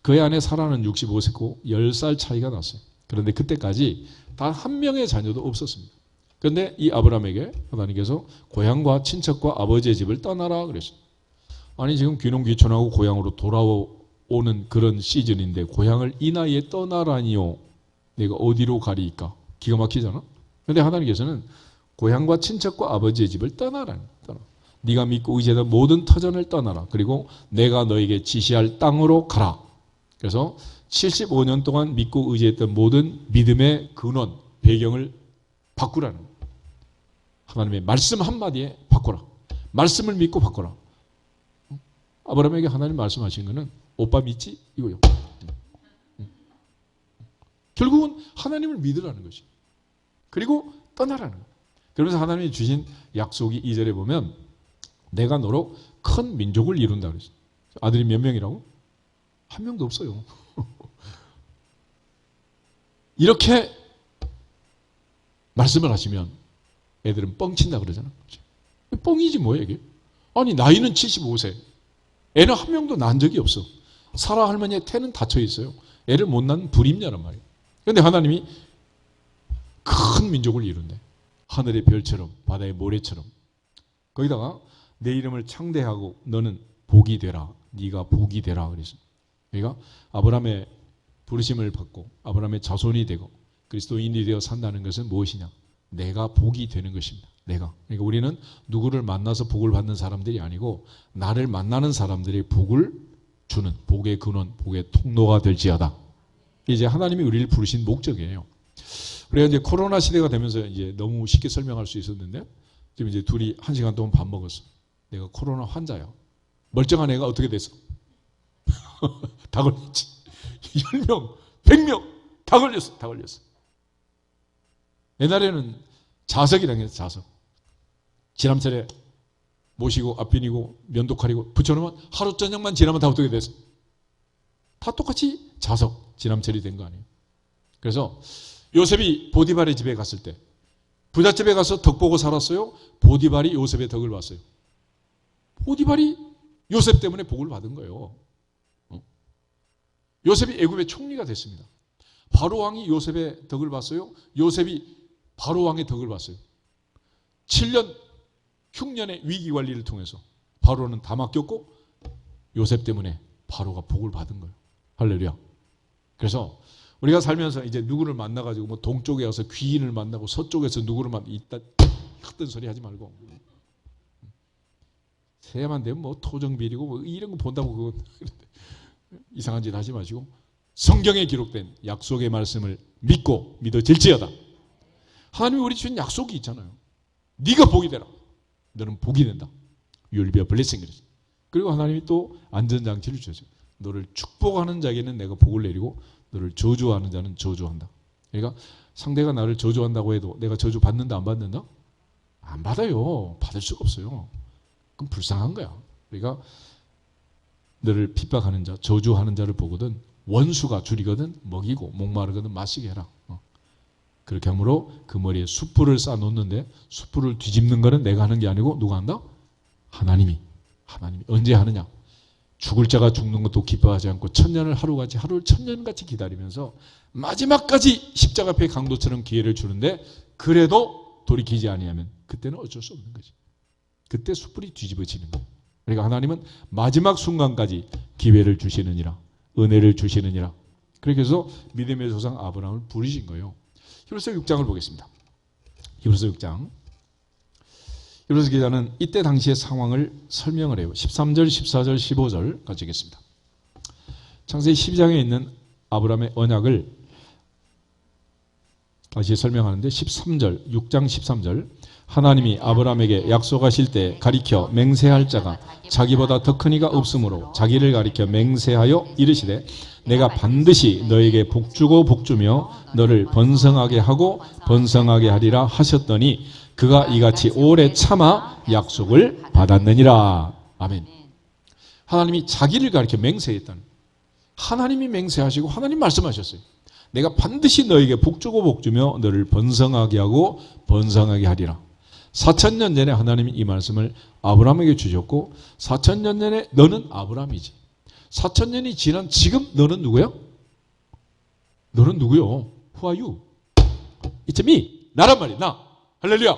그의 아내 사라는 65세고 10살 차이가 났어요. 그런데 그때까지 단 한 명의 자녀도 없었습니다. 그런데 이 아브라함에게 하나님께서 고향과 친척과 아버지의 집을 떠나라 그랬어요. 아니 지금 귀농귀촌하고 고향으로 돌아오는 그런 시즌인데 고향을 이 나이에 떠나라니요. 내가 어디로 가리이까? 기가 막히잖아. 그런데 하나님께서는 고향과 친척과 아버지의 집을 떠나라. 네가 믿고 의지하던 모든 터전을 떠나라. 그리고 내가 너에게 지시할 땅으로 가라. 그래서 75년 동안 믿고 의지했던 모든 믿음의 근원, 배경을 바꾸라는 거예요. 하나님의 말씀 한마디에 바꿔라. 말씀을 믿고 바꿔라. 아브라함에게 하나님 말씀하신 거는 오빠 믿지? 이거요. 결국은 하나님을 믿으라는 것이. 그리고 떠나라는 거예요. 그러면서 하나님이 주신 약속이 2절에 보면 내가 너로 큰 민족을 이룬다 그랬어요. 아들이 몇 명이라고? 한 명도 없어요. 이렇게 말씀을 하시면 애들은 뻥친다 그러잖아. 뻥이지 뭐야 이게. 아니 나이는 75세. 애는 한 명도 난 적이 없어. 사라 할머니의 태는 닫혀 있어요. 애를 못 낳은 불임녀란 말이에요. 그런데 하나님이 큰 민족을 이룬대. 하늘의 별처럼 바다의 모래처럼. 거기다가 내 이름을 창대하고 너는 복이 되라. 네가 복이 되라 그랬어요. 그러니까 아브라함의 부르심을 받고 아브라함의 자손이 되고 그리스도인이 되어 산다는 것은 무엇이냐? 내가 복이 되는 것입니다. 내가. 그러니까 우리는 누구를 만나서 복을 받는 사람들이 아니고 나를 만나는 사람들이 복을 주는 복의 근원, 복의 통로가 될지어다. 이제 하나님이 우리를 부르신 목적이에요. 우리가 이제 코로나 시대가 되면서 이제 너무 쉽게 설명할 수 있었는데 지금 이제 둘이 1시간 동안 밥 먹었어. 내가 코로나 환자야. 멀쩡한 애가 어떻게 됐어? 다 걸렸지. 10명, 100명 다 걸렸어. 다 걸렸어. 옛날에는 자석이라는 게 자석. 지남철에 모시고 앞비니고 면도칼이고 붙여놓으면 하루 저녁만 지나면 다 어떻게 됐어? 다 똑같이 자석, 지남철이 된 거 아니에요. 그래서 요셉이 보디발의 집에 갔을 때 부잣집에 가서 덕 보고 살았어요? 보디발이 요셉의 덕을 봤어요? 보디발이 요셉 때문에 복을 받은 거예요. 요셉이 애굽의 총리가 됐습니다. 바로왕이 요셉의 덕을 봤어요? 요셉이 바로왕의 덕을 봤어요. 7년 흉년의 위기관리를 통해서 바로는 다 맡겼고 요셉 때문에 바로가 복을 받은 거예요. 할렐루야. 그래서 우리가 살면서 이제 누구를 만나가지고 뭐 동쪽에 와서 귀인을 만나고 서쪽에서 누구를 만나 이따 헛된 소리 하지 말고 새야만 되면 뭐 토정비리고 뭐 이런 거 본다고 그거 이상한 짓 하지 마시고 성경에 기록된 약속의 말씀을 믿고 믿어질지어다. 하나님이 우리 주신 약속이 있잖아요. 네가 복이 되라. 너는 복이 된다. You'll be a blessing. 그리고 하나님이 또 안전장치를 주셨어요. 너를 축복하는 자에게는 내가 복을 내리고 너를 저주하는 자는 저주한다. 그러니까 상대가 나를 저주한다고 해도 내가 저주 받는다 안 받는다? 안 받아요. 받을 수가 없어요. 그럼 불쌍한 거야. 그러니까 너를 핍박하는 자, 저주하는 자를 보거든 원수가 줄이거든 먹이고 목마르거든 마시게 해라. 그렇게 함으로 그 머리에 숯불을 쌓아놓는데 숯불을 뒤집는 거는 내가 하는 게 아니고 누가 한다? 하나님이 언제 하느냐? 죽을 자가 죽는 것도 기뻐하지 않고 천년을 하루같이 하루를 천년같이 기다리면서 마지막까지 십자가 앞에 강도처럼 기회를 주는데 그래도 돌이키지 아니하면 그때는 어쩔 수 없는 거지. 그때 숯불이 뒤집어지는 거예요. 그러니까 하나님은 마지막 순간까지 기회를 주시느니라, 은혜를 주시느니라. 그렇게 해서 믿음의 조상 아브라함을 부르신 거예요. 히브리서 6장을 보겠습니다. 히브리서 6장. 히브리서 기자는 이때 당시의 상황을 설명을 해요. 13절, 14절, 15절 같이 읽겠습니다. 창세기 12장에 있는 아브라함의 언약을 다시 설명하는데 13절, 6장 13절 하나님이 아브라함에게 약속하실 때 가리켜 맹세할 자가 자기보다 더 큰 이가 없으므로 자기를 가리켜 맹세하여 이르시되 내가 반드시 너에게 복주고 복주며 너를 번성하게 하고 번성하게 하리라 하셨더니 그가 이같이 오래 참아 약속을 받았느니라. 아멘. 하나님이 자기를 가리켜 맹세했다는, 하나님이 맹세하시고 하나님 말씀하셨어요. 내가 반드시 너에게 복주고 복주며 너를 번성하게 하고 번성하게 하리라. 4,000년 전에 하나님이 이 말씀을 아브라함에게 주셨고 4,000년 전에 너는 아브라함이지. 4,000년이 지난 지금 너는 누구야? 너는 누구요? Who are you? It's me. 나란 말이야. 나. 할렐루야.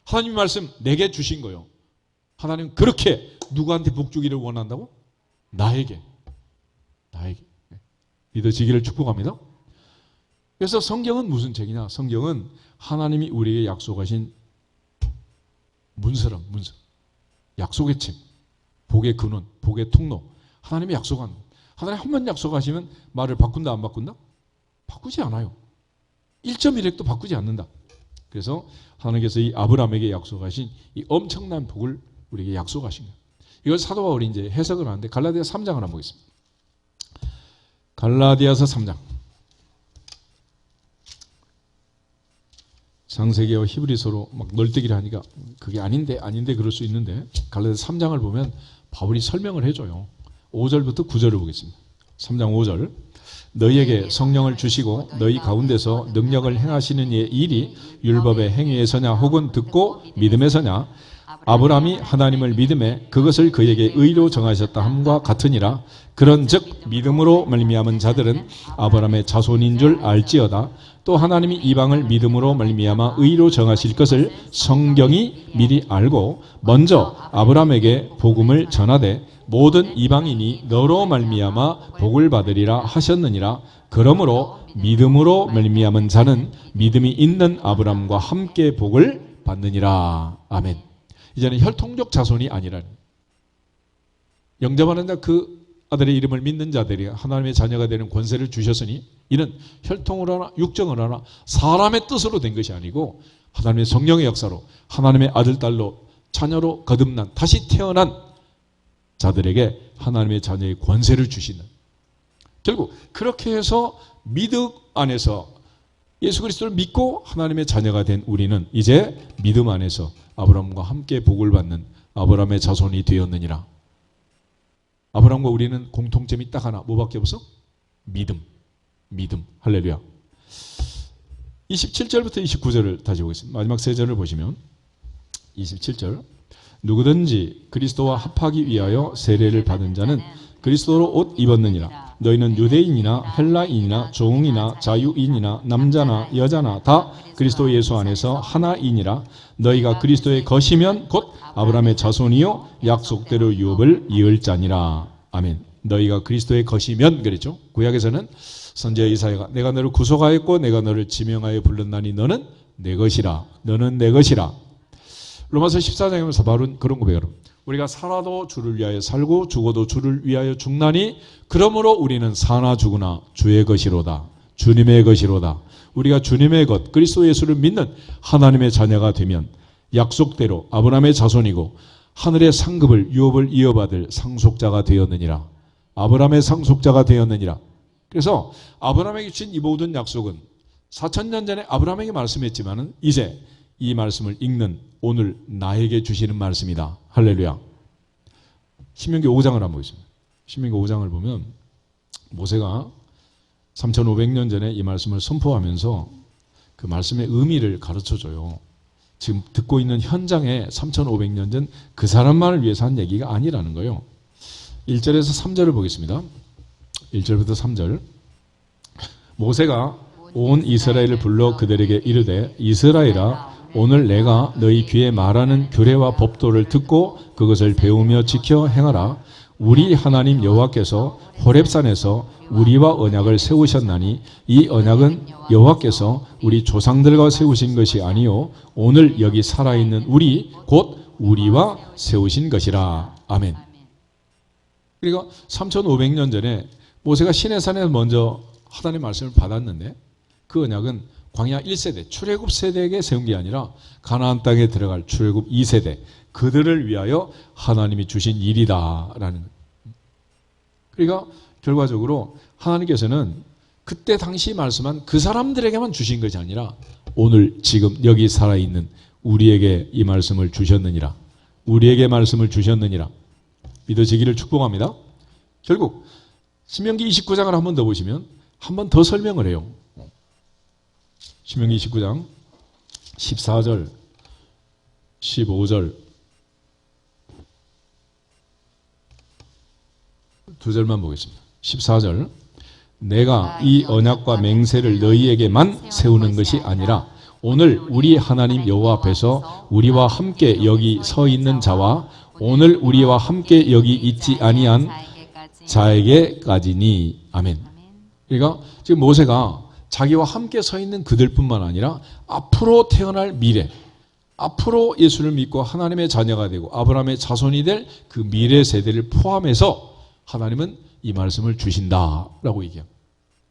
하나님 말씀 내게 주신 거요. 하나님 그렇게 누구한테 복주기를 원한다고? 나에게. 믿어지기를 축복합니다. 그래서 성경은 무슨 책이냐? 성경은 하나님이 우리에게 약속하신 문서랑 문서. 약속의 책. 복의 근원, 복의 통로. 하나님이 약속한. 하나님 한 번 약속하시면 말을 바꾼다 안 바꾼다? 바꾸지 않아요. 1.1핵도 바꾸지 않는다. 그래서 하나님께서 이 아브라함에게 약속하신 이 엄청난 복을 우리에게 약속하신 거예요. 이걸 사도 바울이 이제 해석을 하는데 갈라디아 3장을 한번 보겠습니다. 갈라디아서 3장. 창세기와 히브리서로 막 널뛰기를 하니까 그게 아닌데 그럴 수 있는데 갈라디아 3장을 보면 바울이 설명을 해줘요. 5절부터 9절을 보겠습니다. 3장 5절. 너희에게 성령을 주시고 너희 가운데서 능력을 행하시는 이의 일이 율법의 행위에서냐 혹은 듣고 믿음에서냐 아브라함이 하나님을 믿음에 그것을 그에게 의로 정하셨다 함과 같으니라. 그런즉 믿음으로 말미암은 자들은 아브라함의 자손인 줄 알지어다. 또 하나님이 이방을 믿음으로 말미암아 의로 정하실 것을 성경이 미리 알고 먼저 아브라함에게 복음을 전하되 모든 이방인이 너로 말미암아 복을 받으리라 하셨느니라. 그러므로 믿음으로 말미암은 자는 믿음이 있는 아브라함과 함께 복을 받느니라. 아멘. 이제는 혈통적 자손이 아니라 영접하는 자 그 아들의 이름을 믿는 자들이 하나님의 자녀가 되는 권세를 주셨으니 이는 혈통을 하나 육정을 하나 사람의 뜻으로 된 것이 아니고 하나님의 성령의 역사로 하나님의 아들 딸로 자녀로 거듭난 다시 태어난 자들에게 하나님의 자녀의 권세를 주시는, 결국 그렇게 해서 믿음 안에서 예수 그리스도를 믿고 하나님의 자녀가 된 우리는 이제 믿음 안에서 아브라함과 함께 복을 받는 아브라함의 자손이 되었느니라. 아브라함과 우리는 공통점이 딱 하나, 뭐밖에 없어? 믿음. 할렐루야. 27절부터 29절을 다시 보겠습니다. 마지막 세 절을 보시면 27절. 누구든지 그리스도와 합하기 위하여 세례를 받은 자는 그리스도로 옷 입었느니라. 너희는 유대인이나 헬라인이나 종이나 자유인이나 남자나 여자나 다 그리스도 예수 안에서 하나이니라. 너희가 그리스도의 것이면 곧 아브라함의 자손이요 약속대로 유업을 이을 자니라. 아멘. 너희가 그리스도의 것이면 그랬죠. 구약에서는 선지자 이사야가 내가 너를 구속하였고 내가 너를 지명하여 불렀나니 너는 내 것이라. 너는 내 것이라. 로마서 14장에 보면서 바울은 그런 고백을 합니다. 우리가 살아도 주를 위하여 살고 죽어도 주를 위하여 죽나니 그러므로 우리는 사나 죽으나 주의 것이로다. 주님의 것이로다. 우리가 주님의 것 그리스도 예수를 믿는 하나님의 자녀가 되면 약속대로 아브라함의 자손이고 하늘의 상급을 유업을 이어받을 상속자가 되었느니라. 아브라함의 상속자가 되었느니라. 그래서 아브라함에게 주신 이 모든 약속은 4,000년 전에 아브라함에게 말씀했지만은 이제 이 말씀을 읽는 오늘 나에게 주시는 말씀이다. 할렐루야. 신명기 5장을 한번 보겠습니다. 신명기 5장을 보면 모세가 3,500년 전에 이 말씀을 선포하면서 그 말씀의 의미를 가르쳐줘요. 지금 듣고 있는 현장에 3,500년 전 그 사람만을 위해서 한 얘기가 아니라는 거예요. 1절에서 3절을 보겠습니다. 1절부터 3절. 모세가 온 이스라엘을 불러 그들에게 이르되 이스라엘아 오늘 내가 너희 귀에 말하는 규례와 법도를 듣고 그것을 배우며 지켜 행하라. 우리 하나님 여호와께서 호렙산에서 우리와 언약을 세우셨나니 이 언약은 여호와께서 우리 조상들과 세우신 것이 아니요 오늘 여기 살아있는 우리 곧 우리와 세우신 것이라. 아멘. 그러니까 3500년 전에 모세가 시내산에서 먼저 하나님의 말씀을 받았는데 그 언약은 광야 1세대 출애굽 세대에게 세운 게 아니라 가나안 땅에 들어갈 출애굽 2세대 그들을 위하여 하나님이 주신 일이다라는 거예요. 그러니까 결과적으로 하나님께서는 그때 당시 말씀한 그 사람들에게만 주신 것이 아니라 오늘 지금 여기 살아있는 우리에게 이 말씀을 주셨느니라. 우리에게 말씀을 주셨느니라. 믿어지기를 축복합니다. 결국 신명기 29장을 한 번 더 보시면 한 번 더 설명을 해요. 신명기 29장 14절 15절 두 절만 보겠습니다. 14절 내가 이 언약과 맹세를 너희에게만 세우는 것이 아니라 오늘 우리 하나님 여호와 앞에서 우리와 함께 여기 서 있는 자와 오늘 우리와 함께 여기 있지 아니한 자에게까지니. 아멘. 그러니까 지금 모세가 자기와 함께 서 있는 그들뿐만 아니라 앞으로 태어날 미래, 앞으로 예수를 믿고 하나님의 자녀가 되고 아브라함의 자손이 될 그 미래 세대를 포함해서 하나님은 이 말씀을 주신다라고 얘기합니다.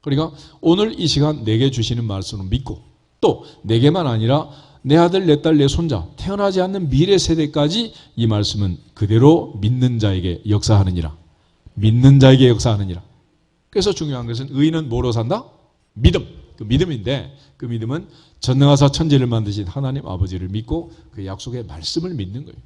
그러니까 오늘 이 시간 내게 주시는 말씀을 믿고 또 내게만 아니라 내 아들, 내 딸, 내 손자 태어나지 않는 미래 세대까지 이 말씀은 그대로 믿는 자에게 역사하느니라. 믿는 자에게 역사하느니라. 그래서 중요한 것은 의인은 뭐로 산다? 믿음. 그 믿음인데 그 믿음은 전능하사 천지를 만드신 하나님 아버지를 믿고 그 약속의 말씀을 믿는 거예요.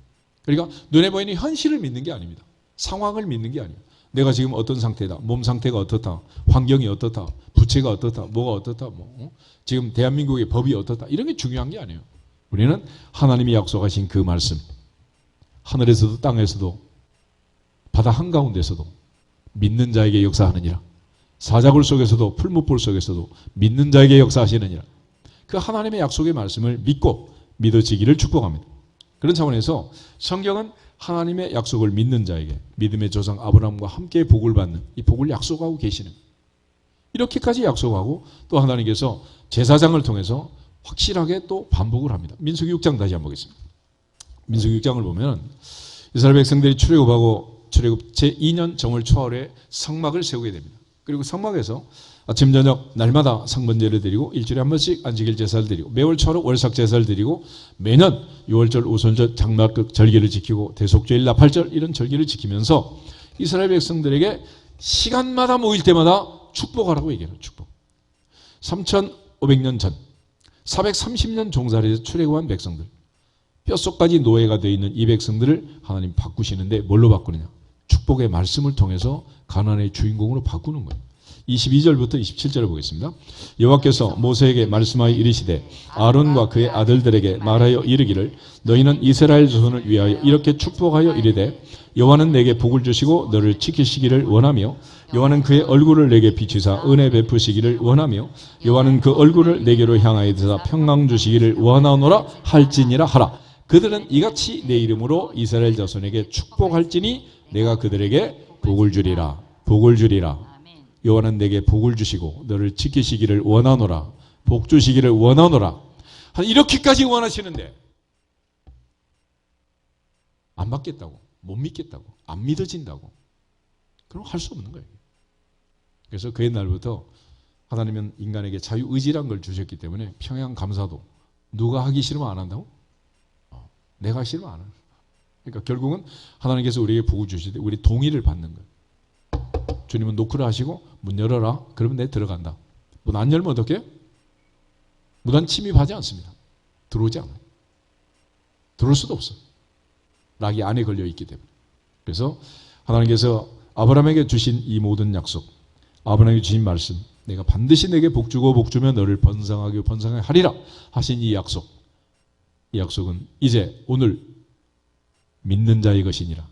그러니까 눈에 보이는 현실을 믿는 게 아닙니다. 상황을 믿는 게 아니에요. 내가 지금 어떤 상태다. 몸 상태가 어떻다. 환경이 어떻다. 부채가 어떻다. 뭐가 어떻다. 지금 대한민국의 법이 어떻다. 이런 게 중요한 게 아니에요. 우리는 하나님이 약속하신 그 말씀 하늘에서도 땅에서도 바다 한가운데서도 믿는 자에게 역사하느니라. 사자굴 속에서도 풀무불 속에서도 믿는 자에게 역사하시느니라. 그 하나님의 약속의 말씀을 믿고 믿어지기를 축복합니다. 그런 차원에서 성경은 하나님의 약속을 믿는 자에게 믿음의 조상 아브라함과 함께 복을 받는 이 복을 약속하고 계시는 이렇게까지 약속하고 또 하나님께서 제사장을 통해서 확실하게 또 반복을 합니다. 민수기 6장 다시 한번 보겠습니다. 민수기 6장을 보면 이스라엘 백성들이 출애굽하고 출애굽 제2년 정월 초하루에 성막을 세우게 됩니다. 그리고 성막에서 아침 저녁 날마다 상번제를 드리고 일주일에 한 번씩 안식일 제사를 드리고 매월 초하루 월삭 제사를 드리고 매년 유월절, 우손절, 장막극 절기를 지키고 대속죄일, 나팔절 이런 절기를 지키면서 이스라엘 백성들에게 시간마다 모일 때마다 축복하라고 얘기해요. 축복. 3,500년 전 430년 종살이에서 출애굽한 백성들 뼛속까지 노예가 되어 있는 이 백성들을 하나님 바꾸시는데 뭘로 바꾸느냐? 축복의 말씀을 통해서 가나안의 주인공으로 바꾸는 거예요. 22절부터 27절을 보겠습니다. 여호와께서 모세에게 말씀하여 이르시되 아론과 그의 아들들에게 말하여 이르기를 너희는 이스라엘 자손을 위하여 이렇게 축복하여 이르되 여호와는 내게 복을 주시고 너를 지키시기를 원하며 여호와는 그의 얼굴을 내게 비추사 은혜 베푸시기를 원하며 여호와는 그 얼굴을 내게로 향하여 드사 평강 주시기를 원하노라 할지니라 하라. 그들은 이같이 내 이름으로 이스라엘 자손에게 축복할지니 내가 그들에게 복을 주리라. 복을 주리라. 여호와는 내게 복을 주시고 너를 지키시기를 원하노라. 복 주시기를 원하노라. 이렇게까지 원하시는데 안 받겠다고, 못 믿겠다고, 안 믿어진다고 그럼 할 수 없는 거예요. 그래서 그 옛날부터 하나님은 인간에게 자유의지란 걸 주셨기 때문에 평양 감사도 누가 하기 싫으면 안 한다고? 내가 싫으면 안 한다. 그러니까 결국은 하나님께서 우리에게 복을 주시되 우리 동의를 받는 거예요. 주님은 노크를 하시고 문 열어라. 그러면 내 들어간다. 문 안 열면 어떻게? 무단 침입하지 않습니다. 들어오지 않아요. 들어올 수도 없어. 락이 안에 걸려 있기 때문에. 그래서 하나님께서 아브라함에게 주신 이 모든 약속, 아브라함에게 주신 말씀, 내가 반드시 내게 복 주고 복 주면 너를 번성하게 번성하게 하리라 하신 이 약속, 이 약속은 이제 오늘 믿는 자의 것이니라.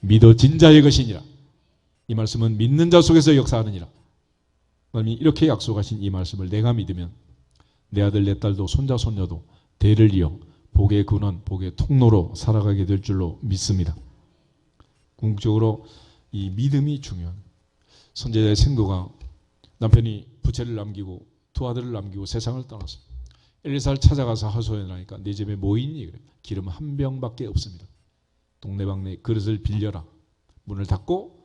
믿어진 자의 것이니라. 이 말씀은 믿는 자 속에서 역사하느니라. 하나님이 이렇게 약속하신 이 말씀을 내가 믿으면 내 아들 내 딸도 손자 손녀도 대를 이어 복의 근원, 복의 통로로 살아가게 될 줄로 믿습니다. 궁극적으로 이 믿음이 중요한 선제자의 생도가 남편이 부채를 남기고 두 아들을 남기고 세상을 떠났어요. 엘리사를 찾아가서 하소연하니까 내 집에 뭐 있니? 그래. 기름 한 병밖에 없습니다. 동네방네 그릇을 빌려라. 문을 닫고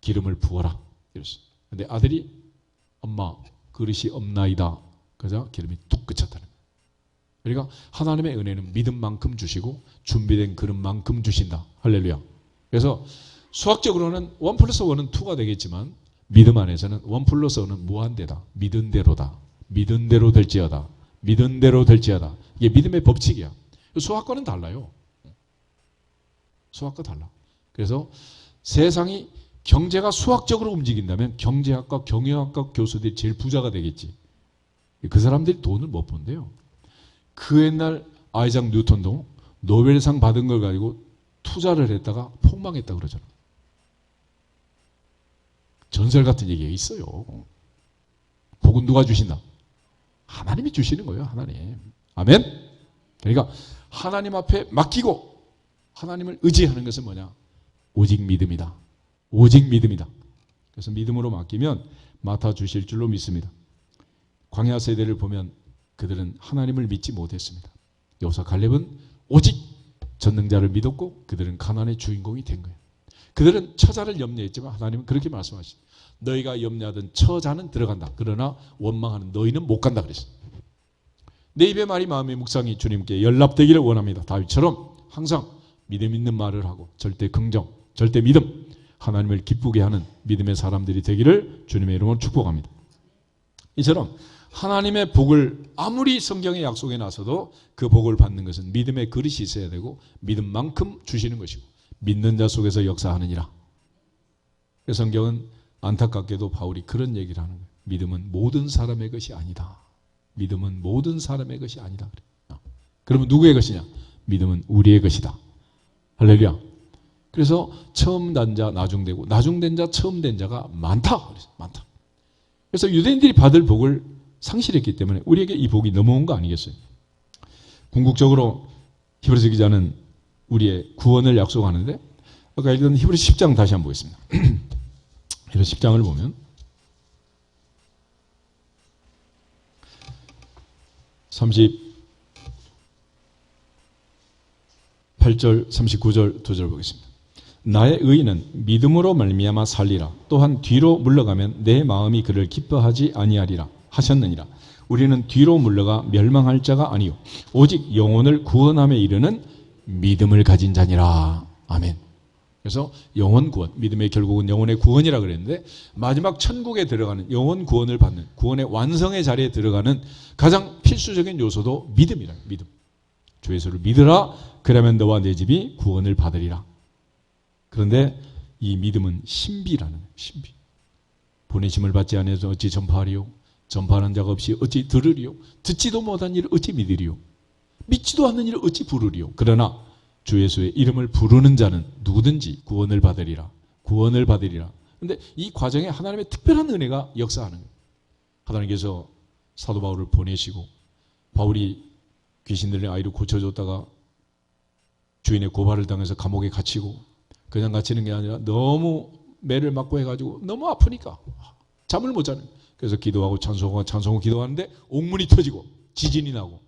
기름을 부어라. 이랬어요. 근데 아들이 엄마 그릇이 없나이다. 그러자 기름이 뚝 그쳤다는 거예요. 그러니까 하나님의 은혜는 믿음만큼 주시고 준비된 그릇만큼 주신다. 할렐루야. 그래서 수학적으로는 1 플러스 1은 2가 되겠지만 믿음 안에서는 1 플러스 1은 무한대다. 믿은 대로다. 믿은 대로 될지어다. 믿은 대로 될지어다. 이게 믿음의 법칙이야. 수학과는 달라요. 수학과 달라. 그래서 세상이 경제가 수학적으로 움직인다면 경제학과 경영학과 교수들이 제일 부자가 되겠지. 그 사람들이 돈을 못 번대요. 그 옛날 아이작 뉴턴도 노벨상 받은 걸 가지고 투자를 했다가 폭망했다 그러잖아. 전설 같은 얘기가 있어요. 복은 누가 주신다? 하나님이 주시는 거예요. 하나님. 아멘. 그러니까 하나님 앞에 맡기고 하나님을 의지하는 것은 뭐냐? 오직 믿음이다. 오직 믿음이다. 그래서 믿음으로 맡기면 맡아 주실 줄로 믿습니다. 광야 세대를 보면 그들은 하나님을 믿지 못했습니다. 여호수아 갈렙은 오직 전능자를 믿었고 그들은 가나안의 주인공이 된 거예요. 그들은 처자를 염려했지만 하나님은 그렇게 말씀하시죠. 너희가 염려하던 처자는 들어간다. 그러나 원망하는 너희는 못 간다 그랬어요. 내 입의 말이 마음의 묵상이 주님께 연락되기를 원합니다. 다윗처럼 항상 믿음 있는 말을 하고 절대 긍정, 절대 믿음, 하나님을 기쁘게 하는 믿음의 사람들이 되기를 주님의 이름으로 축복합니다. 이처럼 하나님의 복을 아무리 성경의 약속에 나서도 그 복을 받는 것은 믿음의 그릇이 있어야 되고 믿음만큼 주시는 것이고 믿는 자 속에서 역사하느니라. 성경은 안타깝게도 바울이 그런 얘기를 하는 거예요. 믿음은 모든 사람의 것이 아니다. 믿음은 모든 사람의 것이 아니다. 그러면 누구의 것이냐? 믿음은 우리의 것이다. 할렐루야. 그래서 처음 난 자 나중되고 나중된 자 처음 된 자가 많다. 많다. 그래서 유대인들이 받을 복을 상실했기 때문에 우리에게 이 복이 넘어온 거 아니겠어요? 궁극적으로 히브리서 기자는 우리의 구원을 약속하는데 아까 읽은 히브리서 10장 다시 한번 보겠습니다. 히브리서 10장을 보면 38절 39절 2절 보겠습니다. 나의 의인은 믿음으로 말미암아 살리라. 또한 뒤로 물러가면 내 마음이 그를 기뻐하지 아니하리라 하셨느니라. 우리는 뒤로 물러가 멸망할 자가 아니요 오직 영혼을 구원함에 이르는 믿음을 가진 자니라. 아멘. 그래서 영혼 구원, 믿음의 결국은 영혼의 구원이라 그랬는데 마지막 천국에 들어가는 영혼 구원을 받는 구원의 완성의 자리에 들어가는 가장 필수적인 요소도 믿음이라. 믿음. 주 예수를 믿으라. 그러면 너와 내 집이 구원을 받으리라. 그런데 이 믿음은 신비라는 거예요. 신비. 보내심을 받지 않아서 어찌 전파하리요? 전파하는 자가 없이 어찌 들으리요? 듣지도 못한 일을 어찌 믿으리요? 믿지도 않는 일을 어찌 부르리요? 그러나 주 예수의 이름을 부르는 자는 누구든지 구원을 받으리라. 구원을 받으리라. 그런데 이 과정에 하나님의 특별한 은혜가 역사하는 거예요. 하나님께서 사도 바울을 보내시고 바울이 귀신들의 아이를 고쳐줬다가 주인의 고발을 당해서 감옥에 갇히고 그냥 갇히는 게 아니라 너무 매를 맞고 해가지고 너무 아프니까 잠을 못 자는. 그래서 기도하고 찬송하고 기도하는데 옥문이 터지고 지진이 나고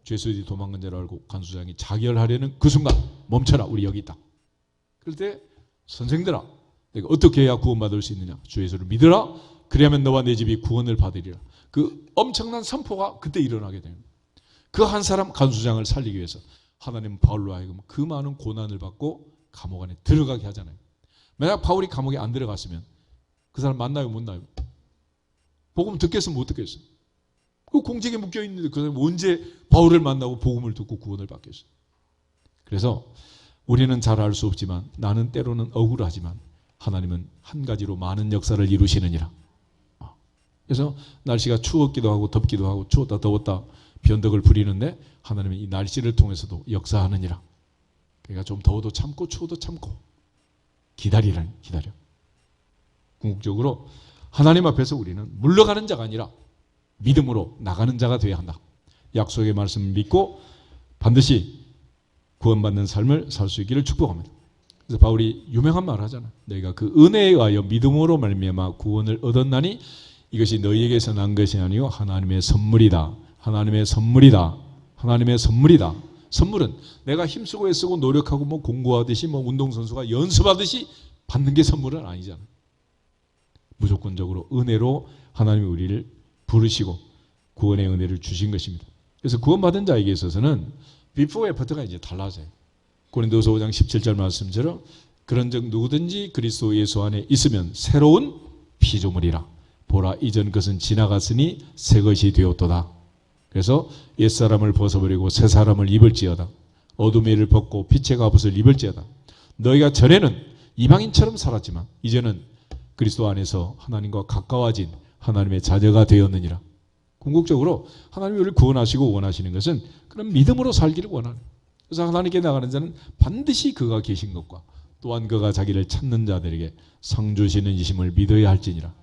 죄수들이 도망간 줄 알고 간수장이 자결하려는 그 순간 멈춰라. 우리 여기 있다. 그럴 때 선생들아 내가 어떻게 해야 구원받을 수 있느냐. 주 예수를 믿으라. 그래야만 너와 내 집이 구원을 받으리라. 그 엄청난 선포가 그때 일어나게 됩니다. 그 한 사람 간수장을 살리기 위해서 하나님은 바울로 하여금 그 많은 고난을 받고 감옥 안에 들어가게 하잖아요. 만약 바울이 감옥에 안 들어갔으면 그 사람 만나요 못 나요? 복음 듣겠으면 못 듣겠어요? 그 공직에 묶여있는데 그 사람이 언제 바울을 만나고 복음을 듣고 구원을 받겠어요? 그래서 우리는 잘 알 수 없지만 나는 때로는 억울하지만 하나님은 한 가지로 많은 역사를 이루시느니라. 그래서 날씨가 추웠기도 하고 덥기도 하고 추웠다 더웠다 변덕을 부리는데 하나님은 이 날씨를 통해서도 역사하느니라. 그러니까 좀 더워도 참고 추워도 참고 기다리라. 기다려. 궁극적으로 하나님 앞에서 우리는 물러가는 자가 아니라 믿음으로 나가는 자가 되어야 한다. 약속의 말씀을 믿고 반드시 구원받는 삶을 살 수 있기를 축복합니다. 그래서 바울이 유명한 말을 하잖아요. 너희가 그 은혜에 의하여 믿음으로 말미암아 구원을 얻었나니 이것이 너희에게서 난 것이 아니요 하나님의 선물이다. 하나님의 선물이다. 하나님의 선물이다. 선물은 내가 힘쓰고 애쓰고 노력하고 뭐 공부하듯이 뭐 운동선수가 연습하듯이 받는 게 선물은 아니잖아요. 무조건적으로 은혜로 하나님이 우리를 부르시고 구원의 은혜를 주신 것입니다. 그래서 구원받은 자에게 있어서는 비포 애프터가 이제 달라져요. 고린도서 5장 17절 말씀처럼 그런즉 누구든지 그리스도 예수 안에 있으면 새로운 피조물이라. 보라 이전 것은 지나갔으니 새 것이 되었도다. 그래서 옛사람을 벗어버리고 새사람을 입을지어다. 어둠의 일을 벗고 빛의 갑옷을 입을지어다. 너희가 전에는 이방인처럼 살았지만 이제는 그리스도 안에서 하나님과 가까워진 하나님의 자녀가 되었느니라. 궁극적으로 하나님이 우리를 구원하시고 원하시는 것은 그런 믿음으로 살기를 원하는. 그래서 하나님께 나가는 자는 반드시 그가 계신 것과 또한 그가 자기를 찾는 자들에게 상 주시는 이심을 믿어야 할지니라.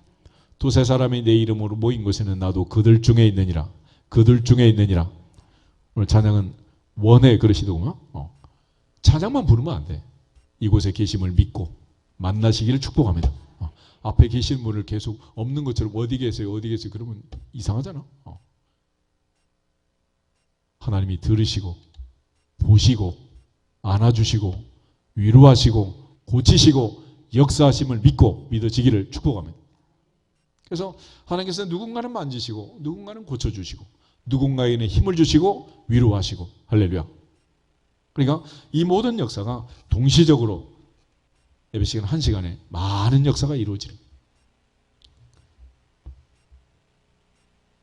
두세 사람이 내 이름으로 모인 곳에는 나도 그들 중에 있느니라. 그들 중에 있느니라. 오늘 찬양은 원의 그릇이더구나. 찬양만 부르면 안 돼. 이곳에 계심을 믿고 만나시기를 축복합니다. 앞에 계신 분을 계속 없는 것처럼 어디 계세요? 어디 계세요? 그러면 이상하잖아. 하나님이 들으시고 보시고 안아주시고 위로하시고 고치시고 역사하심을 믿고 믿어지기를 축복합니다. 그래서 하나님께서 누군가는 만지시고 누군가는 고쳐주시고 누군가에게는 힘을 주시고 위로하시고 할렐루야. 그러니까 이 모든 역사가 동시적으로 예배 시간 1시간에 많은 역사가 이루어지는.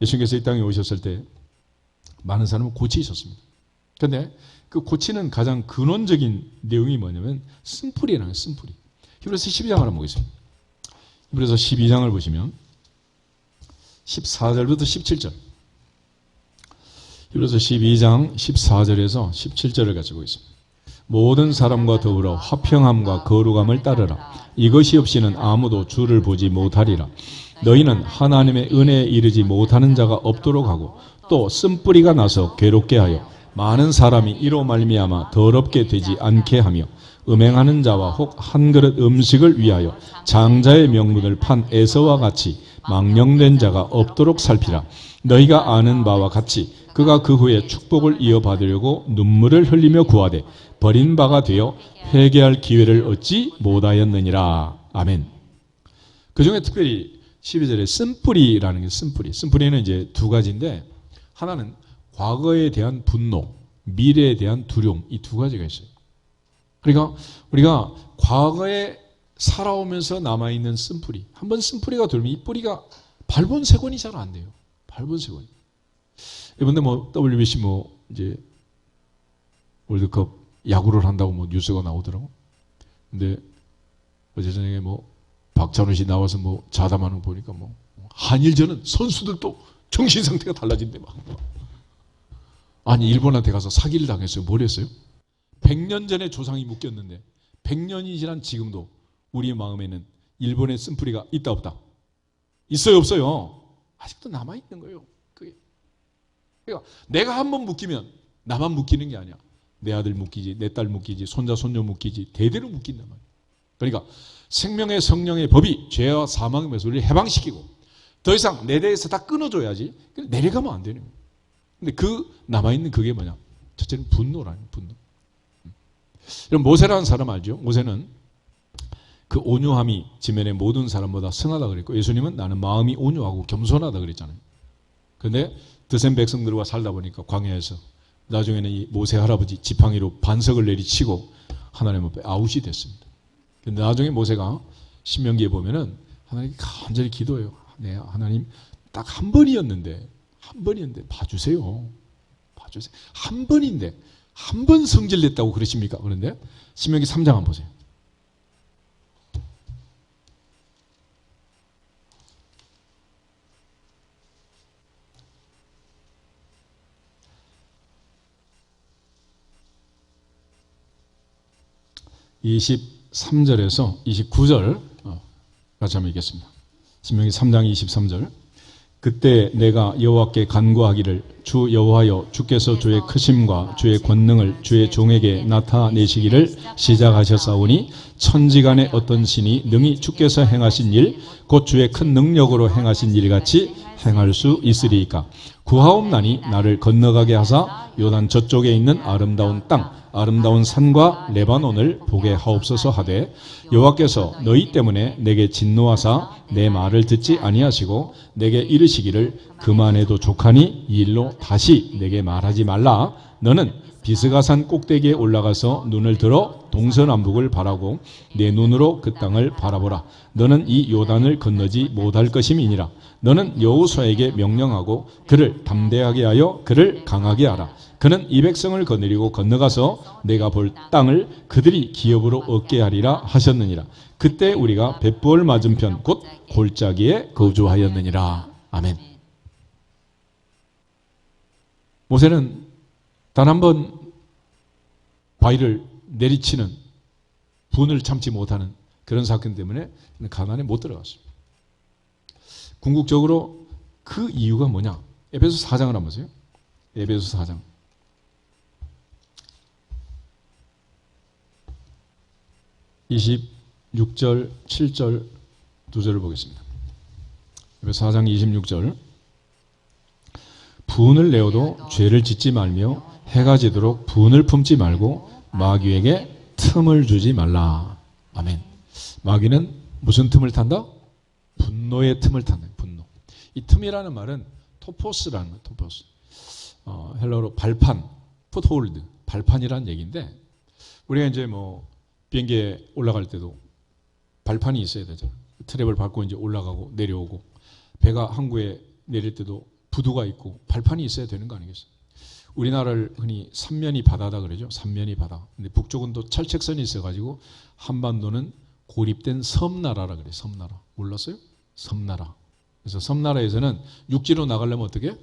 예수님께서 이 땅에 오셨을 때 많은 사람을 고치셨습니다. 그런데 그 고치는 가장 근원적인 내용이 뭐냐면 쓴뿌리라는 거예요. 쓴뿌리. 히브리서 12장을 한번 보겠습니다. 히브리서 12장을 보시면 14절부터 17절. 히브리서 12장 14절에서 17절을 가지고 있습니다. 모든 사람과 더불어 화평함과 거룩함을 따르라. 이것이 없이는 아무도 주를 보지 못하리라. 너희는 하나님의 은혜에 이르지 못하는 자가 없도록 하고 또 쓴뿌리가 나서 괴롭게 하여 많은 사람이 이로 말미암아 더럽게 되지 않게 하며 음행하는 자와 혹 한 그릇 음식을 위하여 장자의 명분을 판 에서와 같이 망령된 자가 없도록 살피라. 너희가 아는 바와 같이 그가 그 후에 축복을 이어받으려고 눈물을 흘리며 구하되 버린 바가 되어 회개할 기회를 얻지 못하였느니라. 아멘. 그 중에 특별히 12절에 쓴뿌리라는 게 쓴뿌리. 쓴뿌리는 이제 두 가지인데 하나는 과거에 대한 분노, 미래에 대한 두려움, 이 두 가지가 있어요. 그러니까 우리가 과거에 살아오면서 남아있는 쓴뿌리, 한번 쓴뿌리가 돌면 이 뿌리가 밟은 세권이 잘 안 돼요. 밟은 세권이. 이번에 뭐 WBC 뭐 이제 월드컵 야구를 한다고 뭐 뉴스가 나오더라고. 근데 어제 저녁에 뭐 박찬호 씨 나와서 뭐 자담하는 거 보니까 뭐 한일전은 선수들도 정신 상태가 달라진대 막. 아니 일본한테 가서 사기를 당했어요. 뭘 했어요? 100년 전에 조상이 묶였는데 100년이 지난 지금도 우리의 마음에는 일본의 쓴뿌리가 있다 없다? 있어요 없어요? 아직도 남아있는 거예요. 그게. 그러니까 내가 한번 묶이면 나만 묶이는 게 아니야. 내 아들 묶이지, 내 딸 묶이지, 손자 손녀 묶이지, 대대로 묶인단 말이야. 그러니까 생명의 성령의 법이 죄와 사망의 매소를 해방시키고 더 이상 내 대에서 다 끊어줘야지 내려가면 안 되는 거예요. 근데 그 남아있는 그게 뭐냐? 첫째는 분노라는 분노. 여러분 모세라는 사람 알죠? 모세는 그 온유함이 지면의 모든 사람보다 승하다 그랬고 예수님은 나는 마음이 온유하고 겸손하다 그랬잖아요. 그런데 드센 백성들과 살다 보니까 광야에서 나중에는 이 모세 할아버지 지팡이로 반석을 내리치고 하나님 앞에 아웃이 됐습니다. 근데 나중에 모세가 신명기에 보면은 하나님께 간절히 기도해요. 네, 하나님 딱 한 번이었는데 봐주세요. 봐주세요. 한 번인데 한 번 성질냈다고 그러십니까? 그런데 신명기 3장 한번 보세요. (23절에서) (29절) 같이 한번 읽겠습니다. 신명기 3장 23절. 그때 내가 여호와께 간구하기를 주 여호와여 주께서 주의 크심과 주의 권능을 주의 종에게 나타내시기를 시작하셨사오니 천지간의 어떤 신이 능히 주께서 행하신 일 곧 주의 큰 능력으로 행하신 일같이 행할 수 있으리이까. 구하옵나니 나를 건너가게 하사 요단 저쪽에 있는 아름다운 땅 아름다운 산과 레바논을 보게 하옵소서 하되 여호와께서 너희 때문에 내게 진노하사 내 말을 듣지 아니하시고 내게 이르시기를 그만해도 족하니 이 일로 다시 내게 말하지 말라. 너는 비스가산 꼭대기에 올라가서 눈을 들어 동서남북을 바라고 내 눈으로 그 땅을 바라보라. 너는 이 요단을 건너지 못할 것임이니라. 너는 여호수아에게 명령하고 그를 담대하게 하여 그를 강하게 하라. 그는 이 백성을 거느리고 건너가서 내가 볼 땅을 그들이 기업으로 얻게 하리라 하셨느니라. 그때 우리가 벳부얼 맞은편 곧 골짜기에 거주하였느니라. 아멘. 모세는 단 한 번 바위를 내리치는 분을 참지 못하는 그런 사건 때문에 가나안에 못 들어갔습니다. 궁극적으로 그 이유가 뭐냐? 에베소 4장을 한번 보세요. 에베소 4장. 26절, 7절 두 절을 보겠습니다. 에베소 4장 26절. 분을 내어도 죄를 짓지 말며 해가 지도록 분을 품지 말고 마귀에게 틈을 주지 말라. 아멘. 마귀는 무슨 틈을 탄다? 분노의 틈을 탄다. 분노. 이 틈이라는 말은 토포스라는 거예요. 토포스. 헬라어로 발판, 풋홀드, 발판이라는 얘기인데 우리가 이제 뭐 비행기에 올라갈 때도 발판이 있어야 되죠. 트랩을 밟고 이제 올라가고 내려오고 배가 항구에 내릴 때도 부두가 있고 발판이 있어야 되는 거 아니겠어요? 우리나라를 흔히 삼면이 바다다 그러죠. 삼면이 바다. 근데 북쪽은 또 철책선이 있어가지고 한반도는 고립된 섬나라라 그래요. 섬나라. 몰랐어요? 섬나라. 그래서 섬나라에서는 육지로 나가려면 어떻게?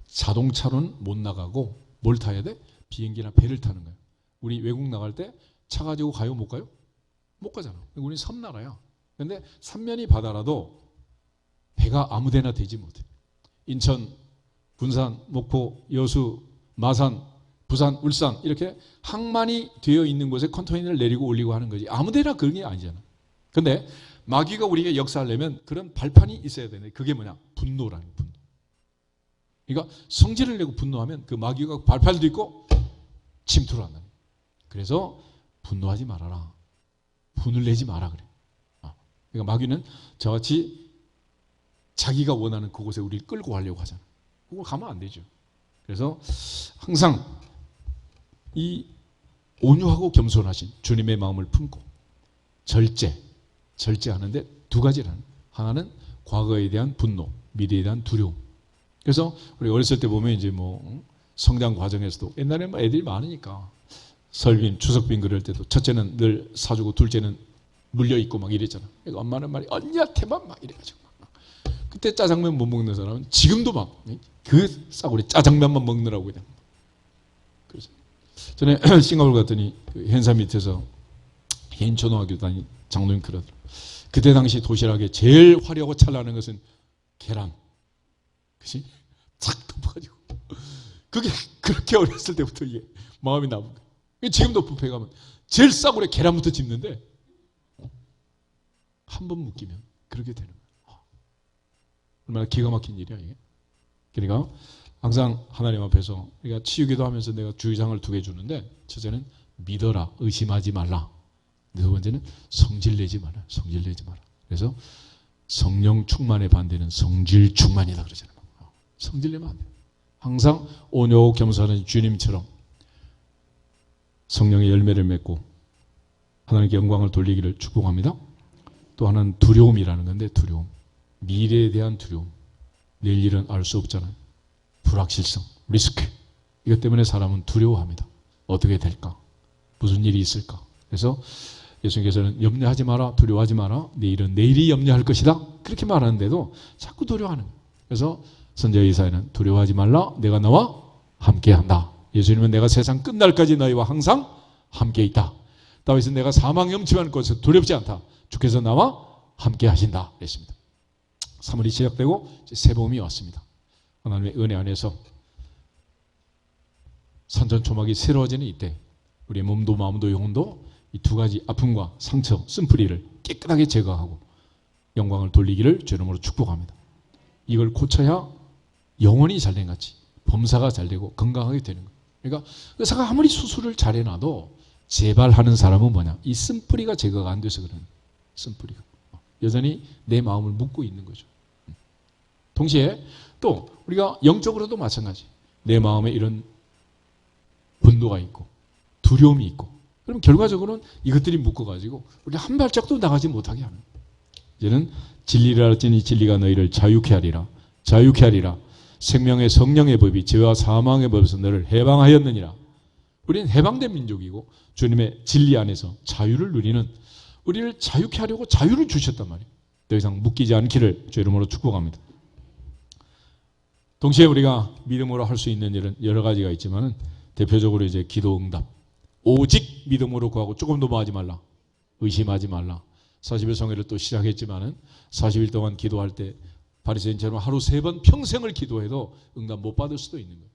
자동차로는 못 나가고 뭘 타야 돼? 비행기나 배를 타는 거예요. 우리 외국 나갈 때 차 가지고 가요? 못 가요? 못 가잖아. 우리는 섬나라야. 근데 삼면이 바다라도 배가 아무데나 되지 못해. 인천, 군산, 목포, 여수, 마산, 부산, 울산 이렇게 항만이 되어 있는 곳에 컨테이너를 내리고 올리고 하는 거지 아무데나 그런 게 아니잖아. 근데 마귀가 우리가 역사하려면 그런 발판이 있어야 되는데 그게 뭐냐? 분노라는 분노. 그러니까 성질을 내고 분노하면 그 마귀가 발판도 있고 침투를 한다. 그래서 분노하지 말아라. 분을 내지 마라 그래. 그러니까 마귀는 저같이 자기가 원하는 그곳에 우리를 끌고 가려고 하잖아. 그걸 가면 안 되죠. 그래서 항상 이 온유하고 겸손하신 주님의 마음을 품고 절제하는데 두 가지라는. 하나는 과거에 대한 분노, 미래에 대한 두려움. 그래서 우리 어렸을 때 보면 이제 뭐 성장 과정에서도 옛날에 뭐 애들이 많으니까 설빔, 추석빔 그럴 때도 첫째는 늘 사주고 둘째는 물려있고 막 이랬잖아. 그러니까 엄마는 말이 언니한테만 막 이래가지고. 그때 짜장면 못 먹는 사람은 지금도 막 그 싸구려 짜장면만 먹느라고 그냥. 그래서 전에 싱가포르 갔더니 그 hen사 밑에서 현초등학교 다닌 장로님 그러더라고요. 그때 당시 도시락에 제일 화려하고 찬란한 것은 계란. 그치? 착 덮어가지고. 그게 그렇게 어렸을 때부터 이게 마음이 남은 거예요. 지금도 뷔페 가면 제일 싸구려 계란부터 집는데 한 번 묶이면 그렇게 되는 거예요. 얼마나 기가 막힌 일이야 이게. 그러니까 항상 하나님 앞에서 우리가 치유기도 하면서 내가 주의사항을 2개 주는데 첫째는 믿어라, 의심하지 말라. 두 번째는 성질내지 마라, 성질내지 마라. 그래서 성령 충만의 반대는 성질 충만이다 그러잖아요. 성질내면 안 돼요. 항상 온유하고 겸손한 주님처럼 성령의 열매를 맺고 하나님께 영광을 돌리기를 축복합니다. 또 하나는 두려움이라는 건데 두려움. 미래에 대한 두려움. 내일 일은 알 수 없잖아요. 불확실성, 리스크. 이것 때문에 사람은 두려워합니다. 어떻게 될까? 무슨 일이 있을까? 그래서 예수님께서는 염려하지 마라, 두려워하지 마라. 내일은 내일이 염려할 것이다. 그렇게 말하는데도 자꾸 두려워하는 거예요. 그래서 선지자 이사야는 두려워하지 말라. 내가 너와 함께한다. 예수님은 내가 세상 끝날까지 너희와 항상 함께 있다. 다윗은 내가 사망 염치만 것을 두렵지 않다. 주께서 나와 함께 하신다. 그랬습니다. 3월이 시작되고 이제 새봄이 왔습니다. 하나님의 은혜 안에서 산전초막이 새로워지는 이때 우리의 몸도 마음도 영혼도 이 두 가지 아픔과 상처, 쓴뿌리를 깨끗하게 제거하고 영광을 돌리기를 주 이름으로 축복합니다. 이걸 고쳐야 영혼이 잘된 같이 범사가 잘되고 건강하게 되는 거예요. 그러니까 의사가 아무리 수술을 잘해놔도 재발하는 사람은 뭐냐? 이 쓴뿌리가 제거가 안 돼서 그러는 거예요. 쓴뿌리가 여전히 내 마음을 묶고 있는 거죠. 동시에 또 우리가 영적으로도 마찬가지. 내 마음에 이런 분노가 있고 두려움이 있고 그럼 결과적으로는 이것들이 묶어가지고 우리 한 발짝도 나가지 못하게 하는 거예요. 이제는 진리라 할지니 진리가 너희를 자유케 하리라. 자유케 하리라. 생명의 성령의 법이 죄와 사망의 법에서 너를 해방하였느니라. 우리는 해방된 민족이고 주님의 진리 안에서 자유를 누리는 우리를 자유케 하려고 자유를 주셨단 말이에요. 더 이상 묶이지 않기를 주 이름으로 축복합니다. 동시에 우리가 믿음으로 할 수 있는 일은 여러 가지가 있지만 대표적으로 이제 기도 응답. 오직 믿음으로 구하고 조금도 뭐 하지 말라. 의심하지 말라. 40일 성회를 또 시작했지만은 40일 동안 기도할 때 바리새인처럼 하루 3번 평생을 기도해도 응답 못 받을 수도 있는 거예요.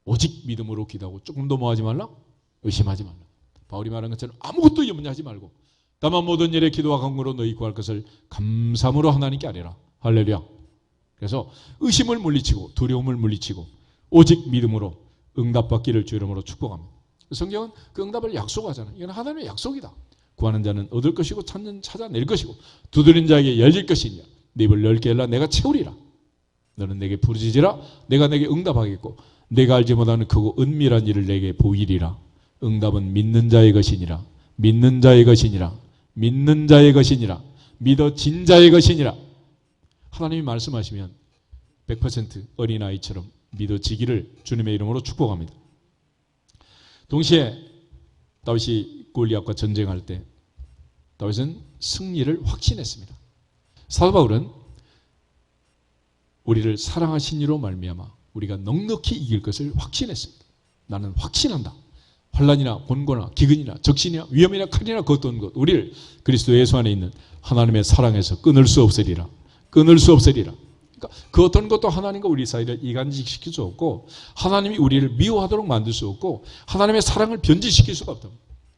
오직 믿음으로 기도하고 조금도 뭐 하지 말라. 의심하지 말라. 바울이 말한 것처럼 아무것도 염려하지 말고 다만 모든 일에 기도와 간구로 너희 구할 것을 감사함으로 하나님께 아뢰라. 할렐루야. 그래서 의심을 물리치고 두려움을 물리치고 오직 믿음으로 응답받기를 주 이름으로 축복합니다. 성경은 그 응답을 약속하잖아요. 이건 하나님의 약속이다. 구하는 자는 얻을 것이고 찾는 찾아낼 것이고 두드린 자에게 열릴 것이냐. 네 입을 넓게 열라 내가 채우리라. 너는 내게 부르짖으라 내가 내게 응답하겠고 내가 알지 못하는 크고 은밀한 일을 내게 보이리라. 응답은 믿는 자의 것이니라. 믿는 자의 것이니라. 믿는 자의 것이니라. 믿어진 자의 것이니라. 하나님이 말씀하시면 100% 어린아이처럼 믿어지기를 주님의 이름으로 축복합니다. 동시에 다윗이 골리앗과 전쟁할 때 다윗은 승리를 확신했습니다. 사도 바울은 우리를 사랑하신 이로 말미암아 우리가 넉넉히 이길 것을 확신했습니다. 나는 확신한다. 환난이나 곤고나 기근이나 적신이나 위험이나 칼이나 걷던 것 우리를 그리스도 예수 안에 있는 하나님의 사랑에서 끊을 수 없으리라. 끊을 수 없으리라. 그러니까 그 어떤 것도 하나님과 우리 사이를 이간시킬 수 없고 하나님이 우리를 미워하도록 만들 수 없고 하나님의 사랑을 변질시킬 수가 없다.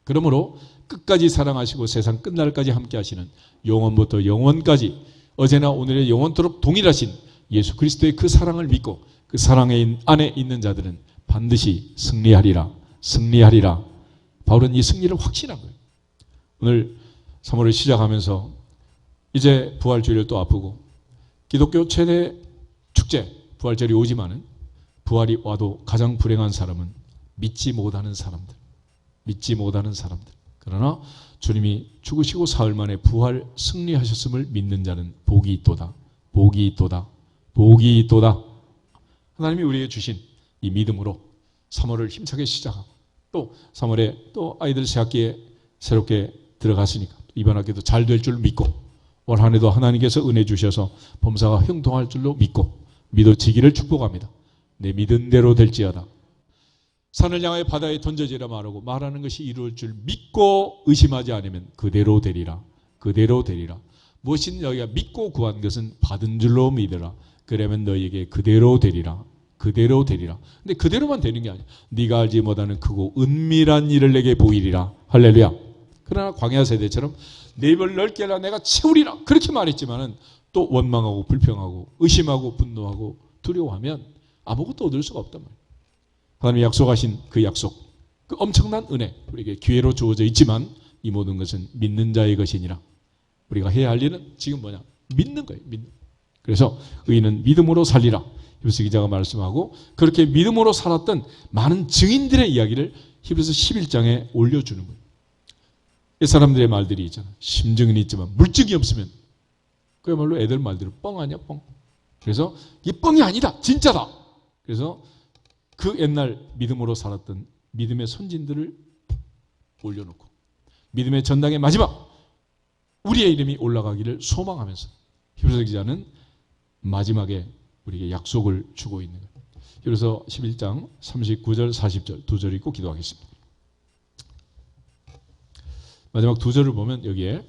그러므로 끝까지 사랑하시고 세상 끝날까지 함께 하시는 영원부터 영원까지 어제나 오늘의 영원토록 동일하신 예수 그리스도의 그 사랑을 믿고 그 사랑의 안에 있는 자들은 반드시 승리하리라. 승리하리라. 바울은 이 승리를 확신한 거예요. 오늘 3월을 시작하면서 이제 부활주일을 또 앞두고 기독교 최대 축제 부활절이 오지만은 부활이 와도 가장 불행한 사람은 믿지 못하는 사람들. 믿지 못하는 사람들. 그러나 주님이 죽으시고 사흘 만에 부활 승리하셨음을 믿는 자는 복이 있도다. 복이 있도다. 복이 있도다. 하나님이 우리에게 주신 이 믿음으로 3월을 힘차게 시작하고 또 3월에 또 아이들 새학기에 새롭게 들어갔으니까 이번 학기도 잘 될 줄 믿고 올 한 해도 하나님께서 은혜 주셔서 범사가 형통할 줄로 믿고 믿어지기를 축복합니다. 내 믿은 대로 될지어다. 산을 향하여 바다에 던져지라 말하고 말하는 것이 이루어질 줄 믿고 의심하지 않으면 그대로 되리라. 그대로 되리라. 무엇이든 너희가 믿고 구한 것은 받은 줄로 믿으라. 그러면 너희에게 그대로 되리라. 그대로 되리라. 근데 그대로만 되는 게 아니야. 네가 알지 못하는 크고 은밀한 일을 내게 보이리라. 할렐루야. 그러나 광야 세대처럼 내 입을 넓게 하라 내가 채우리라. 그렇게 말했지만은 또 원망하고 불평하고 의심하고 분노하고 두려워하면 아무것도 얻을 수가 없단 말이에요. 하나님이 약속하신 그 약속, 그 엄청난 은혜 우리에게 기회로 주어져 있지만 이 모든 것은 믿는 자의 것이니라. 우리가 해야 할 일은 지금 뭐냐? 믿는 거예요. 믿는. 그래서 의인은 믿음으로 살리라. 히브리서 기자가 말씀하고 그렇게 믿음으로 살았던 많은 증인들의 이야기를 히브리서 11장에 올려주는 거예요. 이 사람들의 말들이 있잖아요. 심증은 있지만 물증이 없으면 그야말로 애들 말대로 뻥 아니야 뻥. 그래서 이게 뻥이 아니다. 진짜다. 그래서 그 옛날 믿음으로 살았던 믿음의 선진들을 올려놓고 믿음의 전당의 마지막 우리의 이름이 올라가기를 소망하면서 히브리서 기자는 마지막에 우리에게 약속을 주고 있는 거예요. 히브리서 11장 39절 40절 두 절 읽고 기도하겠습니다. 마지막 두 절을 보면 여기에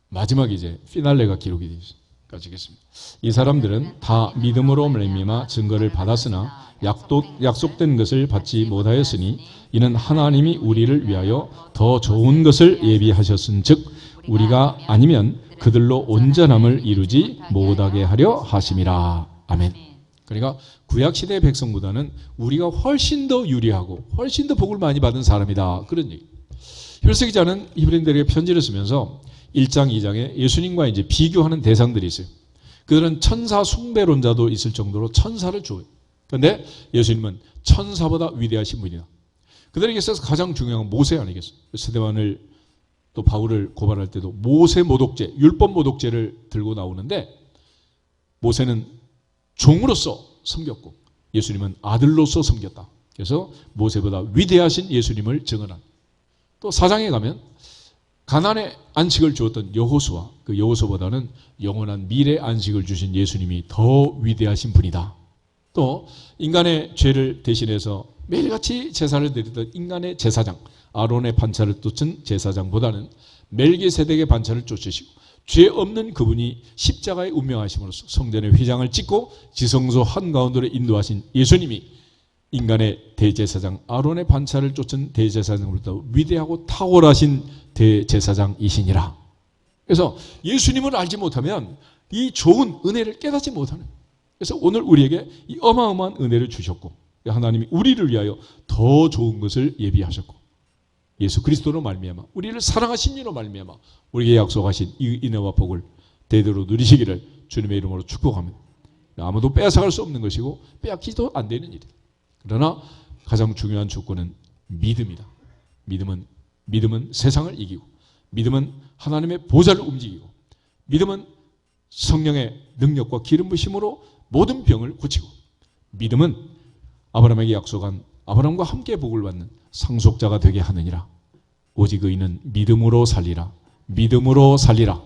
마지막 이제 피날레가 기록이 되어 있어요. 가지겠습니다. 이 사람들은 다 믿음으로 말미암아 증거를 받았으나 약속된 것을 받지 못하였으니 이는 하나님이 우리를 위하여 더 좋은 것을 예비하셨은즉 우리가 아니면 그들로 온전함을 이루지 못하게 하려 하심이라. 아멘. 그러니까 구약시대의 백성보다는 우리가 훨씬 더 유리하고 훨씬 더 복을 많이 받은 사람이다, 그런 얘기. 히브리서 기자는 히브리인들에게 편지를 쓰면서 1장, 2장에 예수님과 이제 비교하는 대상들이 있어요. 그들은 천사 숭배론자도 있을 정도로 천사를 줘요. 그런데 예수님은 천사보다 위대하신 분이다. 그들에게 있어서 가장 중요한 건 모세 아니겠어요? 스데반을 또 바울을 고발할 때도 모세 모독죄, 율법 모독죄를 들고 나오는데 모세는 종으로서 섬겼고 예수님은 아들로서 섬겼다. 그래서 모세보다 위대하신 예수님을 증언한. 또 사장에 가면 가나안의 안식을 주었던 여호수아, 그 여호수아보다는 영원한 미래 안식을 주신 예수님이 더 위대하신 분이다. 또 인간의 죄를 대신해서 매일같이 제사를 드리던 인간의 제사장, 아론의 반차를 쫓은 제사장보다는 멜기세덱의 반차를 쫓으시고 죄 없는 그분이 십자가에 운명하심으로써 성전의 휘장을 찍고 지성소 한가운데로 인도하신 예수님이 인간의 대제사장 아론의 반차를 쫓은 대제사장으로부터 위대하고 탁월하신 대제사장이시니라. 그래서 예수님을 알지 못하면 이 좋은 은혜를 깨닫지 못하는. 그래서 오늘 우리에게 이 어마어마한 은혜를 주셨고 하나님이 우리를 위하여 더 좋은 것을 예비하셨고 예수 그리스도로 말미암아 우리를 사랑하신 이로 말미암아 우리에게 약속하신 이 은혜와 복을 대대로 누리시기를 주님의 이름으로 축복합니다. 아무도 빼앗아갈 수 없는 것이고 빼앗기도 안 되는 일이다. 그러나 가장 중요한 조건은 믿음이다. 믿음은 세상을 이기고 믿음은 하나님의 보좌를 움직이고 믿음은 성령의 능력과 기름 부심으로 모든 병을 고치고 믿음은 아브라함에게 약속한 아브라함과 함께 복을 받는 상속자가 되게 하느니라. 오직 의인은 믿음으로 살리라. 믿음으로 살리라.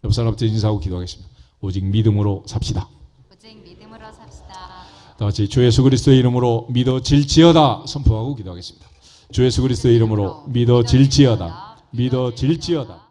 옆 사람한테 인사하고 기도하겠습니다. 오직 믿음으로 삽시다. 오직 믿음으로 삽시다. 다 같이 주 예수 그리스도의 이름으로 믿어질지어다 선포하고 기도하겠습니다. 주 예수 그리스도의 이름으로 믿어질지어다. 믿어질지어다.